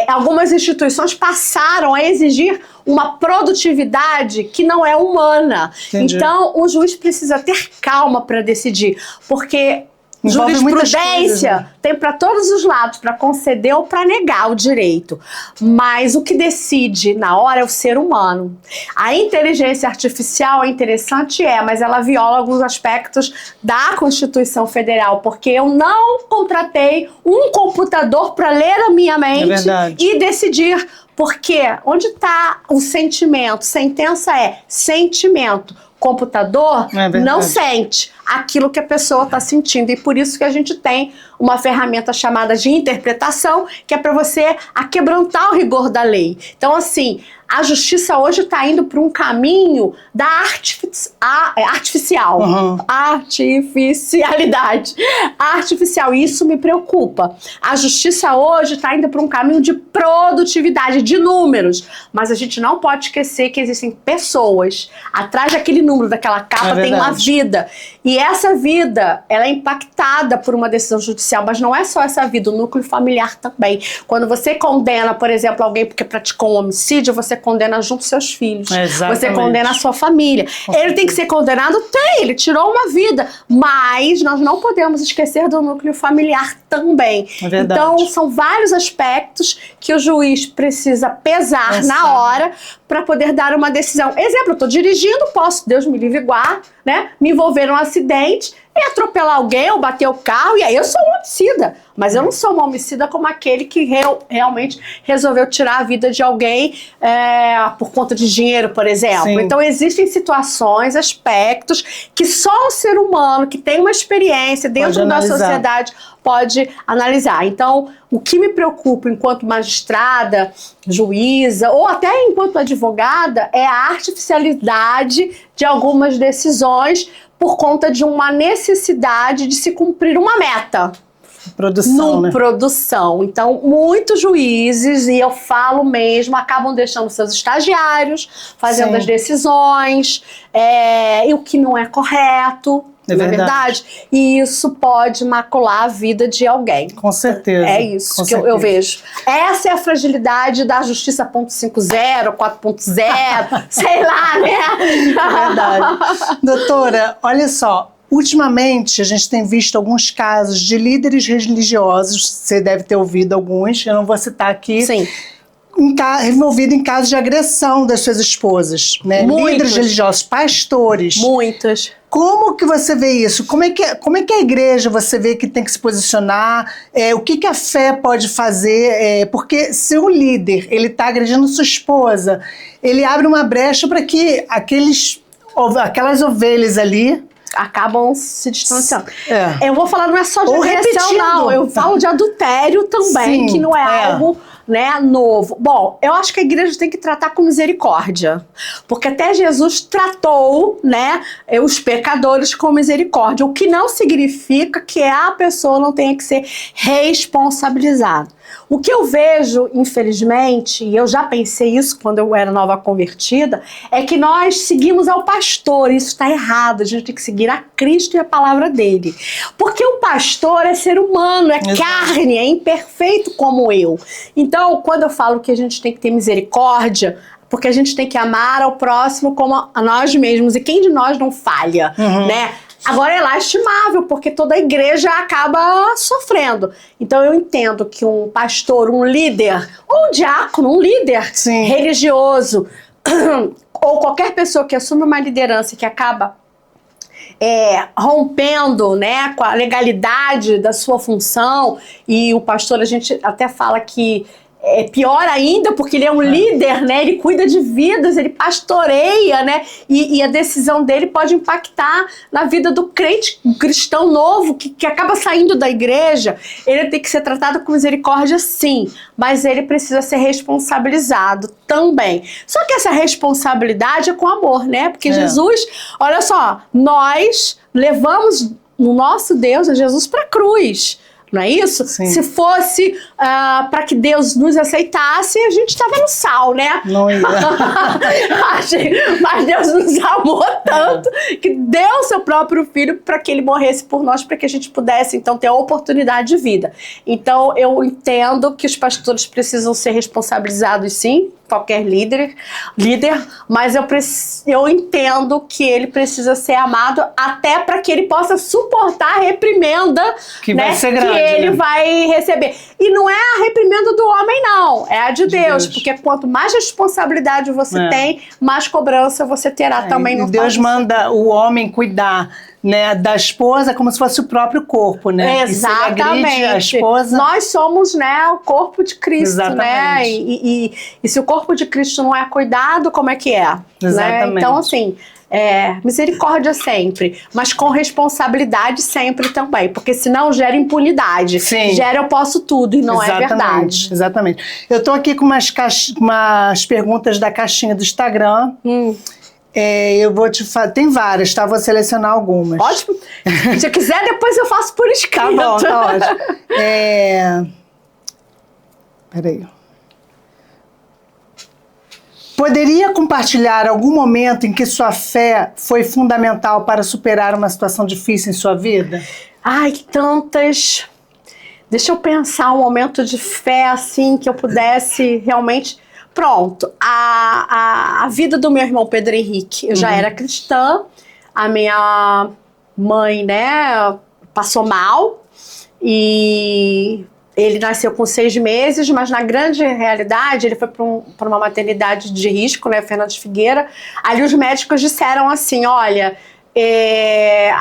Algumas instituições passaram a exigir uma produtividade que não é humana. Entendi. Então, o juiz precisa ter calma para decidir, porque envolve jurisprudência coisas, né? tem para todos os lados, para conceder ou para negar o direito. Mas o que decide na hora é o ser humano. A inteligência artificial é interessante, mas ela viola alguns aspectos da Constituição Federal, porque eu não contratei um computador para ler a minha mente e decidir. Porque onde está o sentimento? Sentença é sentimento. Computador não sente aquilo que a pessoa está sentindo. E por isso que a gente tem uma ferramenta chamada de interpretação, que é para você aquebrantar o rigor da lei. Então, assim, a justiça hoje está indo para um caminho da artificial. Artificialidade. Artificial. E isso me preocupa. A justiça hoje está indo para um caminho de produtividade, de números. Mas a gente não pode esquecer que existem pessoas. Atrás daquele número, daquela capa, tem uma vida. E essa vida, ela é impactada por uma decisão judicial. Mas não é só essa vida, o núcleo familiar também. Quando você condena, por exemplo, alguém porque praticou um homicídio, você condena junto seus filhos. Você condena a sua família. Ele tem que ser condenado? Tem, ele tirou uma vida. Mas nós não podemos esquecer do núcleo familiar também. Então, são vários aspectos que o juiz precisa pesar na hora para poder dar uma decisão. Exemplo, eu estou dirigindo, posso, Deus me livre e guarde, né, me envolver num acidente e atropelar alguém ou bater o carro, e aí eu sou um homicida. Mas eu não sou uma homicida como aquele que realmente resolveu tirar a vida de alguém por conta de dinheiro, por exemplo. Sim. Então existem situações, aspectos que só um ser humano que tem uma experiência dentro da sociedade pode analisar. Então, o que me preocupa enquanto magistrada, juíza ou até enquanto advogada é a artificialidade de algumas decisões por conta de uma necessidade de se cumprir uma meta. Produção. Então, muitos juízes, e eu falo mesmo, acabam deixando seus estagiários fazendo as decisões, e o que não é correto. É verdade. E isso pode macular a vida de alguém. Com certeza. É isso que eu vejo. Essa é a fragilidade da justiça 0.50, 4.0, sei lá, né? É verdade. Doutora, olha só. Ultimamente, a gente tem visto alguns casos de líderes religiosos, você deve ter ouvido alguns, eu não vou citar aqui. Sim. Envolvido em casos de agressão das suas esposas, né? Líderes religiosos, pastores. Muitas. Como que você vê isso? Como é que a igreja você vê que tem que se posicionar? O que a fé pode fazer? Porque se o líder ele está agredindo sua esposa, ele abre uma brecha para que aquelas ovelhas ali acabam se distanciando. Eu vou falar, não é só de agressão, não. Eu falo de adultério também, que não é algo, né, novo. Bom, eu acho que a igreja tem que tratar com misericórdia, porque até Jesus tratou, né, os pecadores com misericórdia, o que não significa que a pessoa não tenha que ser responsabilizada. O que eu vejo, infelizmente, e eu já pensei isso quando eu era nova convertida, é que nós seguimos ao pastor. Isso está errado, a gente tem que seguir a Cristo e a palavra dele. Porque o pastor é ser humano, é carne, é imperfeito como eu. Então, quando eu falo que a gente tem que ter misericórdia, porque a gente tem que amar ao próximo como a nós mesmos, e quem de nós não falha, né? Agora é lastimável, porque toda a igreja acaba sofrendo. Então eu entendo que um pastor, um líder, ou um diácono, um líder religioso, ou qualquer pessoa que assume uma liderança que acaba rompendo, né, com a legalidade da sua função, e o pastor, a gente até fala que é pior ainda, porque ele é um líder, né? Ele cuida de vidas, ele pastoreia, né? E a decisão dele pode impactar na vida do crente, um cristão novo, que acaba saindo da igreja. Ele tem que ser tratado com misericórdia, sim, mas ele precisa ser responsabilizado também. Só que essa responsabilidade é com amor, né? Porque Jesus, olha só, nós levamos o nosso Deus, Jesus, para a cruz. Não é isso? Sim. Se fosse para que Deus nos aceitasse, a gente estava no sal, né? Não ia. Mas Deus nos amou tanto que deu seu próprio filho para que ele morresse por nós, para que a gente pudesse, então, ter a oportunidade de vida. Então, eu entendo que os pastores precisam ser responsabilizados, sim, qualquer líder, mas eu entendo que ele precisa ser amado até para que ele possa suportar a reprimenda que vai ser grande, que ele vai receber. E não é a reprimenda do homem, não. É a de Deus. Porque quanto mais responsabilidade você tem, mais cobrança você terá também no Deus manda o homem cuidar, né, da esposa como se fosse o próprio corpo, né? Exatamente. E se ele agride a esposa... Nós somos, né, o corpo de Cristo, Exatamente. né? E se o corpo de Cristo não é cuidado, como é que é? Exatamente. Né? Então, assim, misericórdia sempre, mas com responsabilidade sempre também, porque senão gera impunidade. Sim. Gera eu posso tudo e não é verdade. Exatamente. Eu tô aqui com umas perguntas da caixinha do Instagram. Eu vou te falar, tem várias, tá? Vou selecionar algumas. Ótimo. Se quiser, depois eu faço por escrito. Tá bom, tá ótimo. Peraí. Poderia compartilhar algum momento em que sua fé foi fundamental para superar uma situação difícil em sua vida? Ai, que tantas... Deixa eu pensar um momento de fé, assim, que eu pudesse realmente... Pronto, a vida do meu irmão Pedro Henrique, eu já era cristã, a minha mãe, né, passou mal e ele nasceu com 6 meses, mas na grande realidade ele foi para uma maternidade de risco, né, Fernandes Figueira. Ali os médicos disseram assim, olha,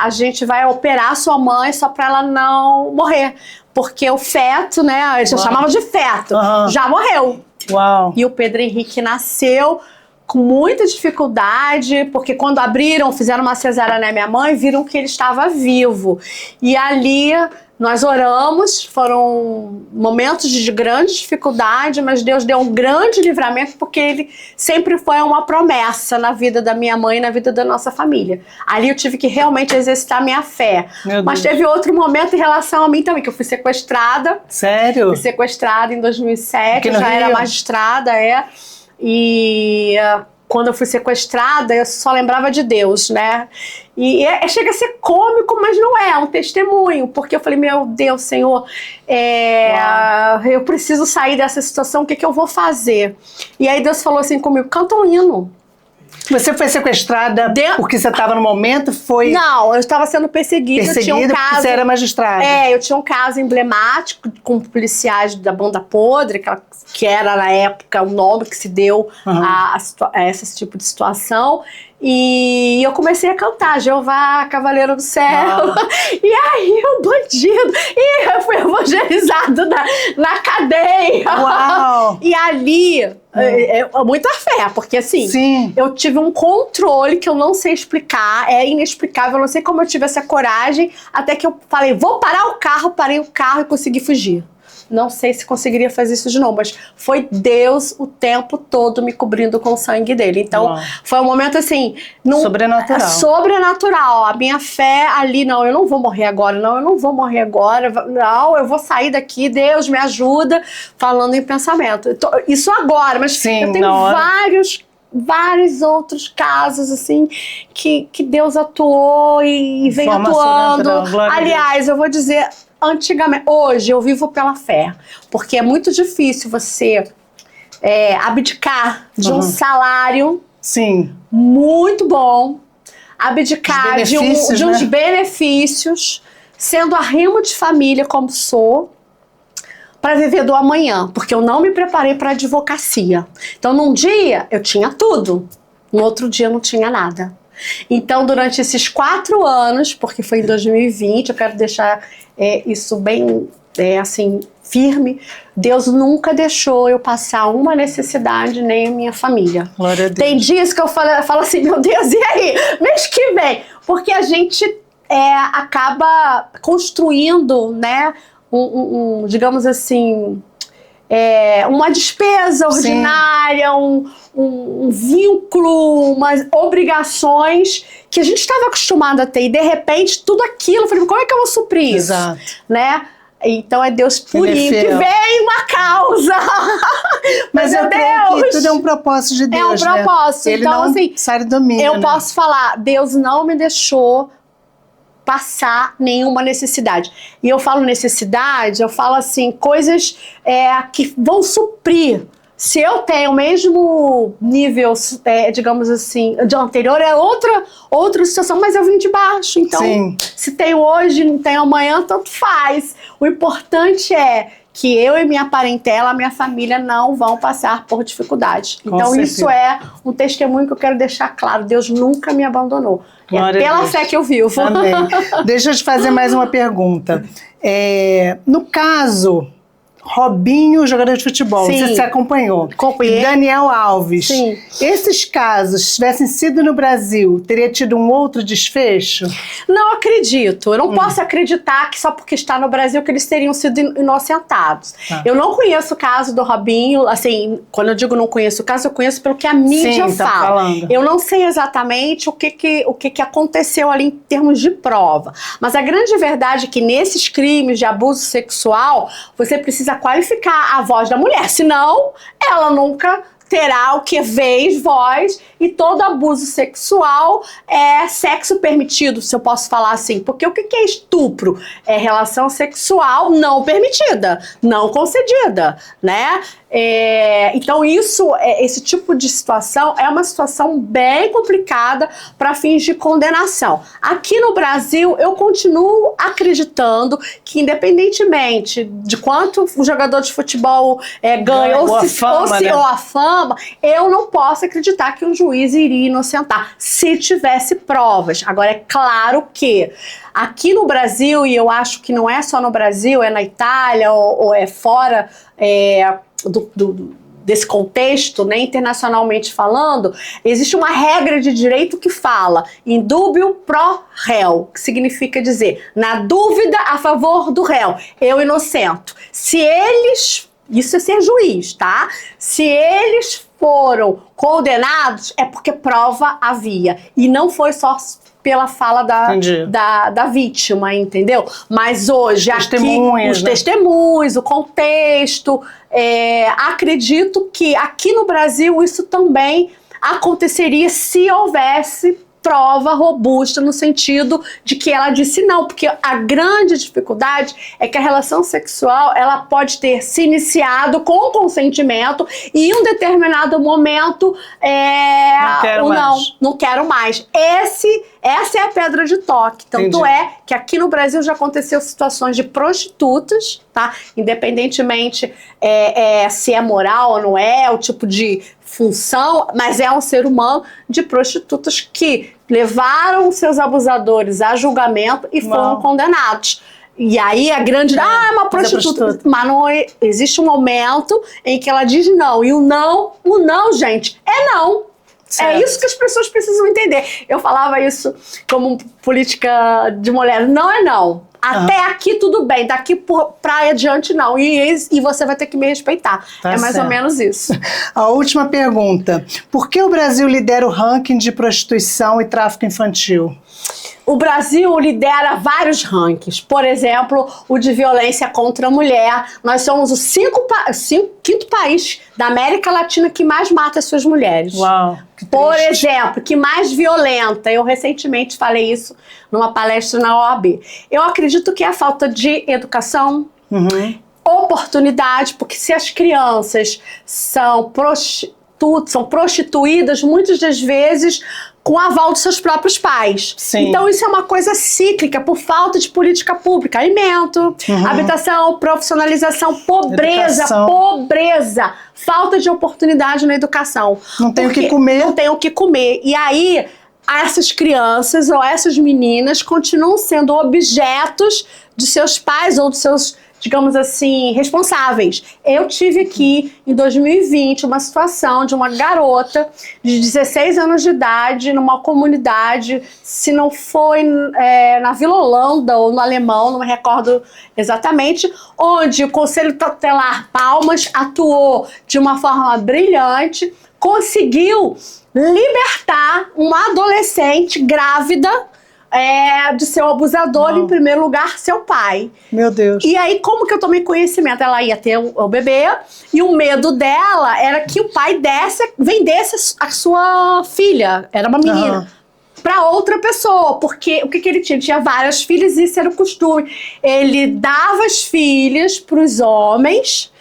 a gente vai operar sua mãe só para ela não morrer, porque o feto, né, eles chamavam de feto, já morreu. Uau. E o Pedro Henrique nasceu com muita dificuldade, porque quando abriram, fizeram uma cesárea na minha mãe, viram que ele estava vivo. E ali nós oramos, foram momentos de grande dificuldade, mas Deus deu um grande livramento, porque ele sempre foi uma promessa na vida da minha mãe e na vida da nossa família. Ali eu tive que realmente exercitar minha fé. Mas teve outro momento em relação a mim também, que eu fui sequestrada. Sério? Fui sequestrada em 2007, eu já era magistrada, e quando eu fui sequestrada, eu só lembrava de Deus, né? E chega a ser cômico, mas não é um testemunho, porque eu falei, meu Deus, Senhor, eu preciso sair dessa situação, o que eu vou fazer? E aí Deus falou assim comigo, canta um hino. Você foi sequestrada porque você estava no momento? Não, eu estava sendo perseguida. Tinha um caso, porque você era magistrada. Eu tinha um caso emblemático com policiais da Banda Podre, que era na época o nome que se deu a esse tipo de situação. E eu comecei a cantar Jeová, Cavaleiro do Céu. E aí o bandido, eu fui evangelizado na cadeia. Uau. E ali, muita fé, porque assim, sim, eu tive um controle que eu não sei explicar, é inexplicável, eu não sei como eu tive essa coragem, até que eu falei, vou parar o carro, parei o carro e consegui fugir. Não sei se conseguiria fazer isso de novo, mas foi Deus o tempo todo me cobrindo com o sangue dele. Então, foi um momento assim... sobrenatural. Sobrenatural. A minha fé ali, não, eu não vou morrer agora, não, eu não vou morrer agora, não, eu vou sair daqui, Deus me ajuda, falando em pensamento. Isso agora, mas sim, eu tenho vários outros casos, assim, que Deus atuou e vem atuando. Aliás, eu vou dizer... Antigamente, hoje eu vivo pela fé, porque é muito difícil você abdicar de um salário muito bom, abdicar de uns benefícios, sendo arrimo de família como sou, para viver do amanhã, porque eu não me preparei para advocacia. Então, num dia eu tinha tudo, no outro dia eu não tinha nada. Então, durante esses 4 anos, porque foi em 2020, eu quero deixar isso bem, assim, firme, Deus nunca deixou eu passar uma necessidade, nem a minha família. Glória a Deus. Tem dias que eu falo assim, meu Deus, e aí? Mês que vem? Porque a gente acaba construindo, né, digamos assim... uma despesa ordinária, um vínculo, umas obrigações que a gente estava acostumado a ter, e de repente tudo aquilo, eu falei, como é que eu vou suprir isso? Exato. Né? Então é Deus purinho que vem uma causa. Mas eu creio que tudo é um propósito de Deus, é um propósito. Né? Ele então, não assim, sai do domínio. Eu posso falar, Deus não me deixou passar nenhuma necessidade. E eu falo necessidade, eu falo assim, coisas que vão suprir. Se eu tenho o mesmo nível, digamos assim, de anterior, é outra situação, mas eu vim de baixo. Então, Sim. Se tenho hoje, não tenho amanhã, tanto faz. O importante é que eu e minha parentela, minha família, não vão passar por dificuldade. Então, isso é um testemunho que eu quero deixar claro. Deus nunca me abandonou. Glória é pela fé que eu vivo. Amém. Deixa eu te fazer mais uma pergunta. No caso... Robinho, jogador de futebol, Sim. Você acompanhou. Acompanhei. Daniel Alves. Sim. Esses casos, se tivessem sido no Brasil, teria tido um outro desfecho? Não acredito. Eu não posso acreditar que só porque está no Brasil que eles teriam sido inocentados. Eu não conheço o caso do Robinho, assim, quando eu digo não conheço o caso, eu conheço pelo que a mídia fala. Eu não sei exatamente o que aconteceu ali em termos de prova. Mas a grande verdade é que nesses crimes de abuso sexual, você precisa qualificar a voz da mulher, senão ela nunca terá o que vez, voz, e todo abuso sexual é sexo permitido, se eu posso falar assim, porque o que é estupro? É relação sexual não permitida, não concedida, né? Então esse tipo de situação é uma situação bem complicada para fins de condenação. Aqui no Brasil, eu continuo acreditando que independentemente de quanto o jogador de futebol ganha ou a fama, eu não posso acreditar que um juiz iria inocentar se tivesse provas. Agora, é claro que aqui no Brasil, e eu acho que não é só no Brasil, é na Itália ou é fora desse contexto, né, internacionalmente falando, existe uma regra de direito que fala in dubio pro réu, que significa dizer, na dúvida a favor do réu, eu inocento. Se eles, isso é ser juiz, tá? Se eles foram condenados, é porque prova havia, e não foi só pela fala da vítima, entendeu? Mas hoje, os testemunhos, o contexto, acredito que aqui no Brasil isso também aconteceria se houvesse prova robusta no sentido de que ela disse não, porque a grande dificuldade é que a relação sexual ela pode ter se iniciado com consentimento e em um determinado momento não quero mais. Essa é a pedra de toque. Tanto é que aqui no Brasil já aconteceu situações de prostitutas, tá? Independentemente se é moral ou não é, o tipo de função, mas é um ser humano, de prostitutas que levaram seus abusadores a julgamento e foram condenados. E aí a grande... é uma prostituta. Mas não existe um momento em que ela diz não. E o não, gente, é não. Certo. É isso que as pessoas precisam entender. Eu falava isso como política de mulher. Não é não. Até aqui tudo bem, daqui pra adiante não. E você vai ter que me respeitar. É mais ou menos isso. A última pergunta. Por que o Brasil lidera o ranking de prostituição e tráfico infantil? O Brasil lidera vários rankings. Por exemplo, o de violência contra a mulher. Nós somos o quinto país da América Latina que mais mata as suas mulheres. Uau, por exemplo, que mais violenta. Eu recentemente falei isso numa palestra na OAB. Eu acredito que é a falta de educação, oportunidade, porque se as crianças são prostituídas, muitas das vezes com o aval dos seus próprios pais. Sim. Então isso é uma coisa cíclica por falta de política pública. Alimento, habitação, profissionalização, pobreza, falta de oportunidade na educação. Não tem o que comer. Não tem o que comer. E aí essas crianças ou essas meninas continuam sendo objetos de seus pais ou dos seus, digamos assim, responsáveis. Eu tive aqui, em 2020, uma situação de uma garota de 16 anos de idade, numa comunidade, se não foi na Vila Holanda ou no Alemão, não me recordo exatamente, onde o Conselho Tutelar Palmas atuou de uma forma brilhante, conseguiu libertar uma adolescente grávida de seu abusador, Não. em primeiro lugar, seu pai. Meu Deus. E aí, como que eu tomei conhecimento? Ela ia ter o bebê, e o medo dela era que o pai vendesse a sua filha, era uma menina, Aham. para outra pessoa, porque o que ele tinha? Tinha várias filhas e isso era o costume. Ele dava as filhas para os homens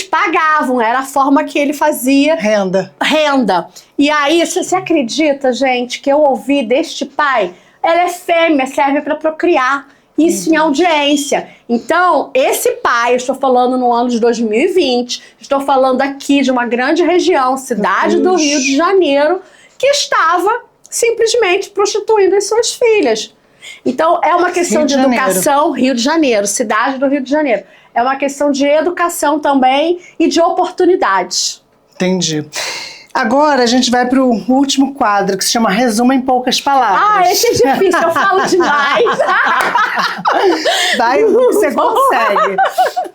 pagavam, era a forma que ele fazia Renda. E aí, você acredita, gente, que eu ouvi deste pai? Ela é fêmea, serve para procriar. Isso em audiência. Então, esse pai, eu estou falando no ano de 2020, estou falando aqui de uma grande região, cidade do Rio de Janeiro, que estava simplesmente prostituindo as suas filhas. Então, é uma questão de educação, Rio de Janeiro, cidade do Rio de Janeiro. É uma questão de educação também e de oportunidades. Entendi. Agora a gente vai para o último quadro, que se chama Resumo em Poucas Palavras. Esse é difícil, eu falo demais. Vai, você consegue.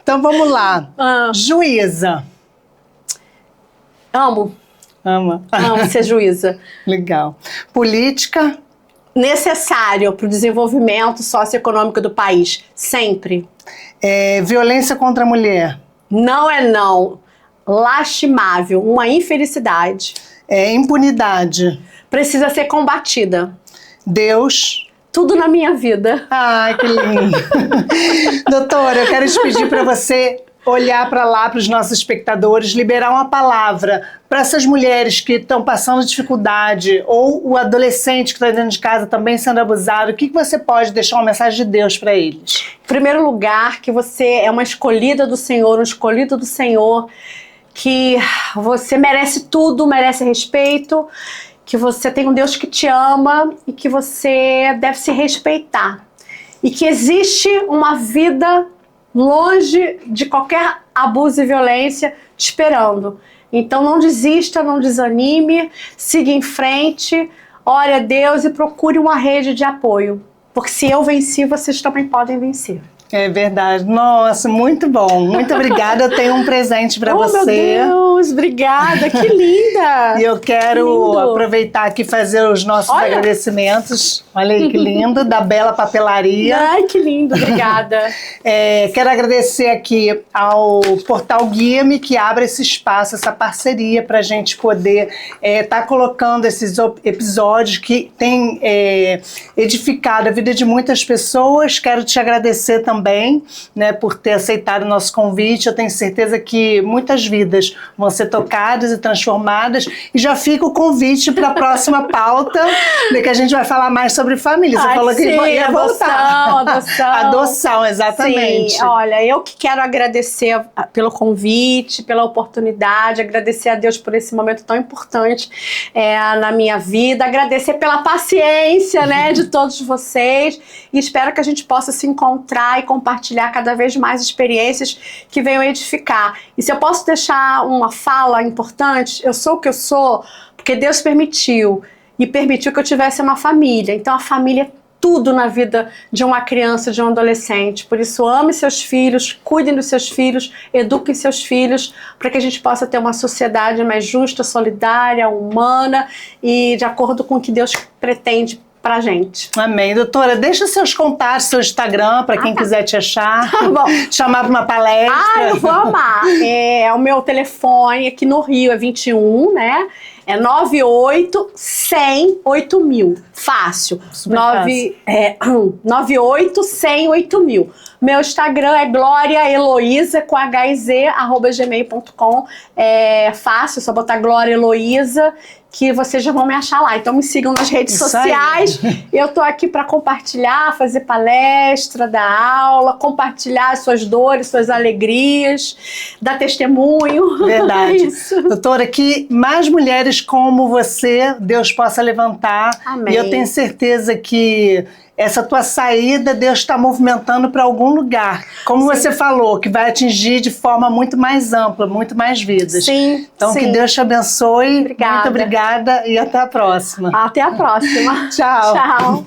Então vamos lá. Juíza. Amo Ama. ser juíza. Legal. Política. Necessário para o desenvolvimento socioeconômico do país, sempre. Violência contra a mulher. Não é não. Lastimável, uma infelicidade. Impunidade. Precisa ser combatida. Deus. Tudo na minha vida. Ai, que lindo. Doutora, eu quero te pedir para você olhar para lá, para os nossos espectadores, liberar uma palavra para essas mulheres que estão passando dificuldade, ou o adolescente que está dentro de casa também sendo abusado. O que você pode deixar uma mensagem de Deus para eles? Em primeiro lugar, que você é uma escolhida do Senhor, um escolhido do Senhor, que você merece tudo, merece respeito, que você tem um Deus que te ama e que você deve se respeitar. E que existe uma vida longe de qualquer abuso e violência te esperando. Então não desista, não desanime, siga em frente, ore a Deus e procure uma rede de apoio. Porque se eu venci, vocês também podem vencer. É verdade. Nossa, muito bom. Muito obrigada. Eu tenho um presente para você. Meu Deus, obrigada. Que linda. E eu quero aproveitar aqui e fazer os nossos agradecimentos. Olha aí que lindo, da Bela Papelaria. Ai, que lindo. Obrigada. Quero agradecer aqui ao Portal Guia-me, que abre esse espaço, essa parceria para a gente poder tá colocando esses episódios que têm edificado a vida de muitas pessoas. Quero te agradecer também, né, por ter aceitado o nosso convite. Eu tenho certeza que muitas vidas vão ser tocadas e transformadas. E já fica o convite para a próxima pauta, né, que a gente vai falar mais sobre família. Você falou que ia voltar. Adoção. Adoção, exatamente. Sim, olha, eu que quero agradecer pelo convite, pela oportunidade, agradecer a Deus por esse momento tão importante na minha vida, agradecer pela paciência, né, de todos vocês, e espero que a gente possa se encontrar e compartilhar cada vez mais experiências que venham edificar. E se eu posso deixar uma fala importante, eu sou o que eu sou porque Deus permitiu, e permitiu que eu tivesse uma família. Então a família é tudo na vida de uma criança, de um adolescente. Por isso, ame seus filhos, cuidem dos seus filhos, eduquem seus filhos, para que a gente possa ter uma sociedade mais justa, solidária, humana e de acordo com o que Deus pretende pra gente. Amém. Doutora, deixa seus contatos, seu Instagram, para quem quiser te achar. Tá bom. Chamar para uma palestra. Eu vou amar. O meu telefone aqui no Rio é 21, né? É 98-100-8000. Fácil. 98-100-8000. Meu Instagram é Glória Heloísa com hz@gmail.com. É fácil, só botar Glória Heloísa que vocês já vão me achar lá. Então me sigam nas redes sociais. Eu tô aqui para compartilhar, fazer palestra, dar aula, compartilhar suas dores, suas alegrias, dar testemunho. Verdade. Isso. Doutora, que mais mulheres como você, Deus possa levantar. Amém. E eu tenho certeza que essa tua saída, Deus está movimentando para algum lugar. Como você falou, que vai atingir de forma muito mais ampla, muito mais vidas. Sim. Então, que Deus te abençoe. Obrigada. Muito obrigada e até a próxima. Até a próxima. Tchau. Tchau.